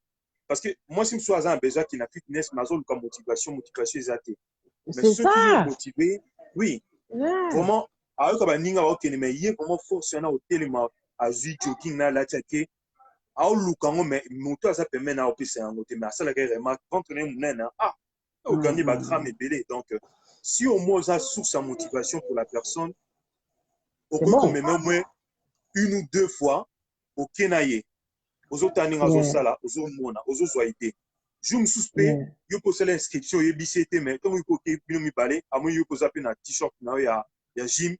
Parce que moi, si je suis un besoin qui n'a fitness, ma zone comme motivation est athée. Mais C'est ceux qui sont ça. motivés, oui, Yeah. vraiment, alors que ninga ok, mais il y a vraiment force na hotel ma à jogging na la tchake. A lukango mais moto ça permet na opé c'est un hôtel mais ça la remarque quand on est mounen ah au gagner ba gramme et belé donc si au moins ça source sa motivation pour la personne au C'est quoi qu'on bon. met même une ou deux fois au kenaye aux autres années aux Yeah. sala aux autres mona aux autres soité je me suspect Yeah. yo poser l'inscription et BCT mais comme il faut que bino mi balé à moi yo poser na t-shirt na ya gym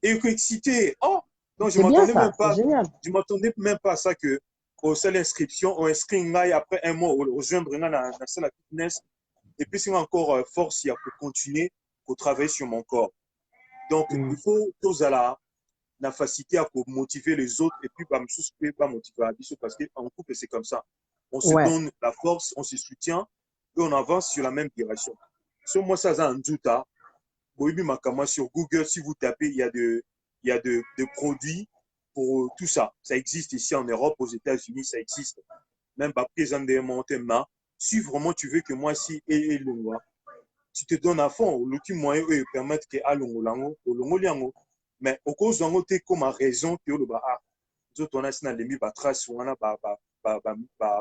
et que excité oh donc C'est bien ça. C'est génial. je m'attendais même pas à ça que au seul inscription on inscrit après un mois au rejoindre na salle fitness et puis c'est encore force il y a pour continuer pour travailler sur mon corps donc Mm. il faut tous à la facilité à motiver les autres et puis pas me soucier pas motiver à biso parce qu'en couple c'est comme ça on se Ouais. donne la force on se soutient et on avance sur la même direction sur moi ça a un doute sur Google si vous tapez il y a de produits pour tout ça ça existe ici en Europe aux États-Unis ça existe même pas présent de monter ma si vraiment tu veux que moi si et longwa tu te donnes à fond l'outil moyen eux permettre que à longo lango au longo liango mais au cause d'un côté comme à raison que le ba ah on a sina lemi ba trace on a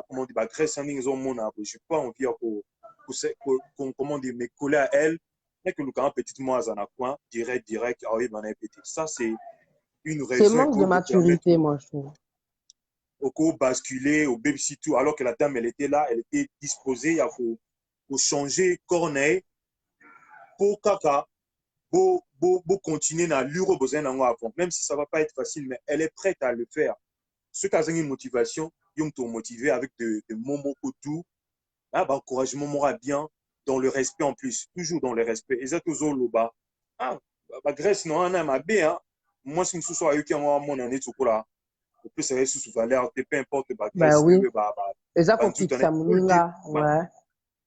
comment dire ba graisse en ils ont mon abo je pas envie pour comment dire me coller à elle mais que le grand petit moi à un coin direct ah oui ben petit ça c'est une C'est raison manque de pour te permettre maturité, moi, je trouve. au basculer au baby-sit alors que la dame elle était là elle était disposée il faut changer corneille pour kaka pour continuer à lui besoin avant même si ça va pas être facile mais elle est prête à le faire ceux qui ont une motivation ils ont motivé avec de moments autour ah bah encouragement moral bien dans le respect en plus toujours dans le respect et ça toujours le bas ah bah Grèce non on a ma bien moi si je suis avec qui on a mon année tout là au plus ça va sous valeur peu importe bah Ben Grèce oui. Et ça, bah qu'on tout fixe il ça, faut le dire Mouninga. ouais. Ouais.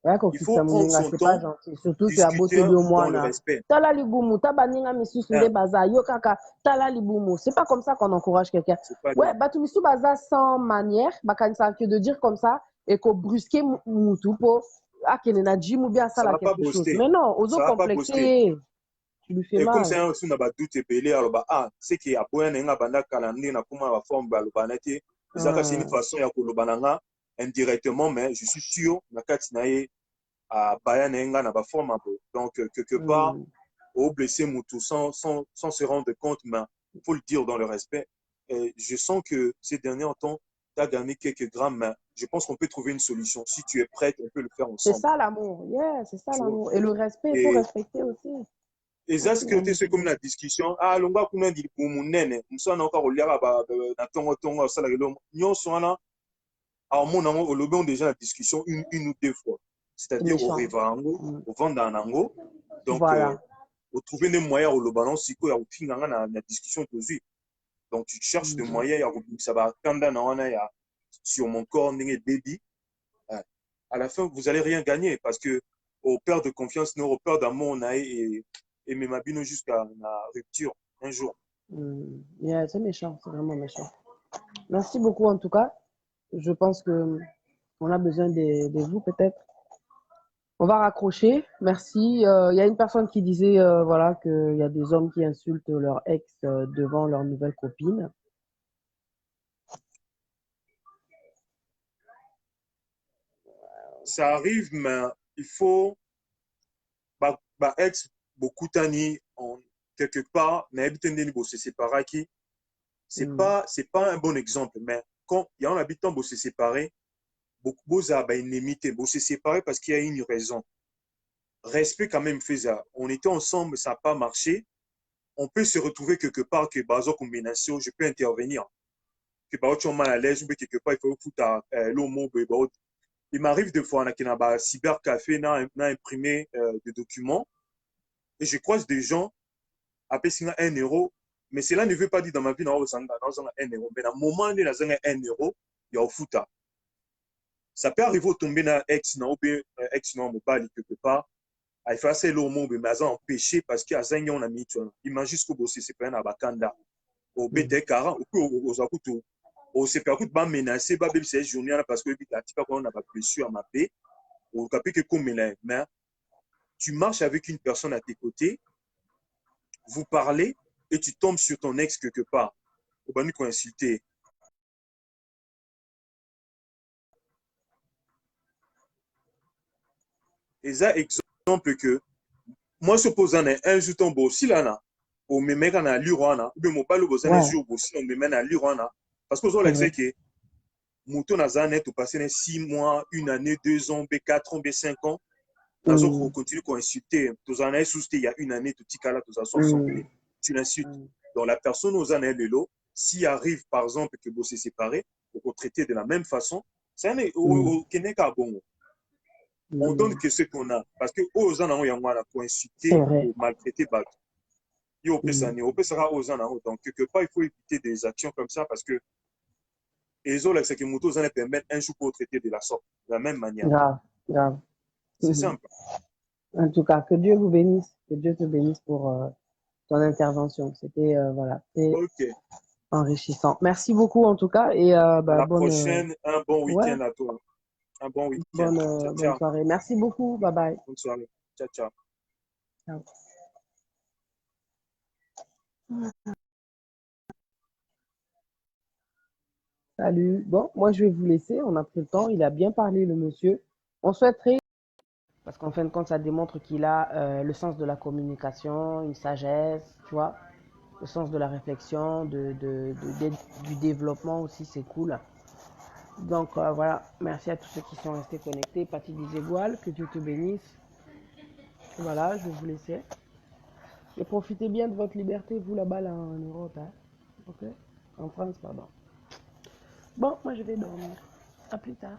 Ouais, qu'on Il fixe faut ça, prendre Mouninga, son c'est pas temps gentil. Surtout que à beauté discuter de dans moi, le là. respect Tala libumu, tabaninga misusu nde baza, yo kaka, tala libumu. C'est pas comme ça qu'on encourage quelqu'un. c'est pas Ouais, bien batumisu baza sans manière, bakanisa que de dire comme ça, et qu'on brusque moutou pour, ah, qu'il na gym ou bien ça ça là va pas quelque chose. booster Mais non, oso ça va pas booster complexé, tu lui fais et comme mal. ça aussi on a ba doute belé alors bah ah c'est qui a boya nga banda calendrier na kuma ba forme ba lobanete ça c'est une façon ya ko lobananga indirectement mais je suis sûr na kati na ye a baya nga na ba forme donc quelque part au blesser Moutou sans se rendre compte mais il faut le dire dans le respect et je sens que ces derniers temps tu as gagné quelques grammes mais je pense qu'on peut trouver une solution si tu es prête on peut le faire C'est ensemble ça l'amour, yeah, c'est ça tu vois l'amour. Et le respect, il faut et respecter aussi. et ça ce que c'est comme la discussion ah longa kuna di bumunene msana ka oliaka ba na tongo sala kelo nyonso wana a mon nango olobi on déjà la discussion une ou deux fois C'est c'est-à-dire au méchant. revango au vendre nango donc Voilà. au trouver des moyens au lobanon siko ya ufinga na discussion tozui donc tu cherches des moyens ya ça va kanda na wana ya sur mon corps ndenge baby à la fin vous allez rien gagner parce que au père de confiance au père d'amour on a et même abino jusqu'à la rupture un jour. Yeah, c'est méchant, c'est vraiment méchant. Merci beaucoup en tout cas. Je pense que on a besoin de vous peut-être. On va raccrocher. Merci. Il y a une personne qui disait voilà qu'il y a des hommes qui insultent leur ex devant leur nouvelle copine. Ça arrive, mais il faut bah, ex beaucoup tani en quelque part, mais habitende ni se séparer qui c'est pas un bon exemple, mais quand il y a un habitant se séparer beaucoup beaux bah inimité se séparer parce qu'il y a une raison. respect quand même faisait. On était ensemble, ça n'a pas marché. On peut se retrouver quelque part que Bazo combination, je peux intervenir. Que Bazo tu mal à l'aise, ou quelque part il faut foutre l'homme. Il m'arrive des fois, on a un cybercafé, on a imprimé des documents et je croise des gens à payer 1 euro. Mais cela ne veut pas dire dans ma vie, dans 1 euro. Mais dans le moment où on a 1 euro, il y a au foot. Ça peut arriver au tomber dans ex, ou bien ex, mobile quelque part. Il faut assez l'eau, mais ça empêché parce qu'il y a 5 ans, on a mis, il m'a jusqu'au bossé, c'est pas un abakanda. Au BT 40, aux akutu. Au CPAKut, ba menacé, ba bébé, c'est journée, parce que la type, on a pas blessure à ma paix. Au capé que comme mais tu marches avec une personne à tes côtés, vous parlez et tu tombes sur ton ex quelque part. Au bas, nous insulter. Et ça, exemple que moi, je suppose un jour ton beau, si là, au me mettre en l'urana, ou bien mon palo, vous un jour, si on me met en l'urana, parce que vous avez que mouton n'a net au passé 6 mois, 1 année, 2 ans, 4 ans, 5 ans. On continue à insulter. Tu en as sousté il y a 1 année, tu as là, tu as ensemble. Tu l'insultes. Donc la personne aux années de l'eau, s'il arrive par exemple que vous s'est séparé, vous traitez de la même façon, c'est un au Kenya bon. On donne que ce qu'on a. Parce que aux années, on a pour insulter, pour maltraiter, il sera aux années. Donc quelque part, il faut éviter des actions comme ça parce que les autres, c'est que les motos permettent un jour pour traiter de la sorte, de la même manière. Grave, grave. C'est simple. En tout cas, que Dieu vous bénisse. Que Dieu te bénisse pour ton intervention. C'était voilà, enrichissant. Merci beaucoup en tout cas. Et à la prochaine, un bon week-end à toi. Un bon week-end. Bonne soirée. Merci beaucoup. Bye bye. Bonne soirée. Ciao, ciao. Ciao. Salut. Bon, moi je vais vous laisser. On a pris le temps. Il a bien parlé, le monsieur. On souhaiterait, parce qu'en fin de compte, ça démontre qu'il a le sens de la communication, une sagesse, tu vois, le sens de la réflexion, du développement aussi, c'est cool. Donc voilà, merci à tous ceux qui sont restés connectés. Paty Dizégoal, que Dieu te bénisse. Voilà, je vais vous laisser. Et profitez bien de votre liberté, vous là-bas, là, en Europe. Hein. Ok? En France, pardon. Bon, moi je vais dormir. À plus tard.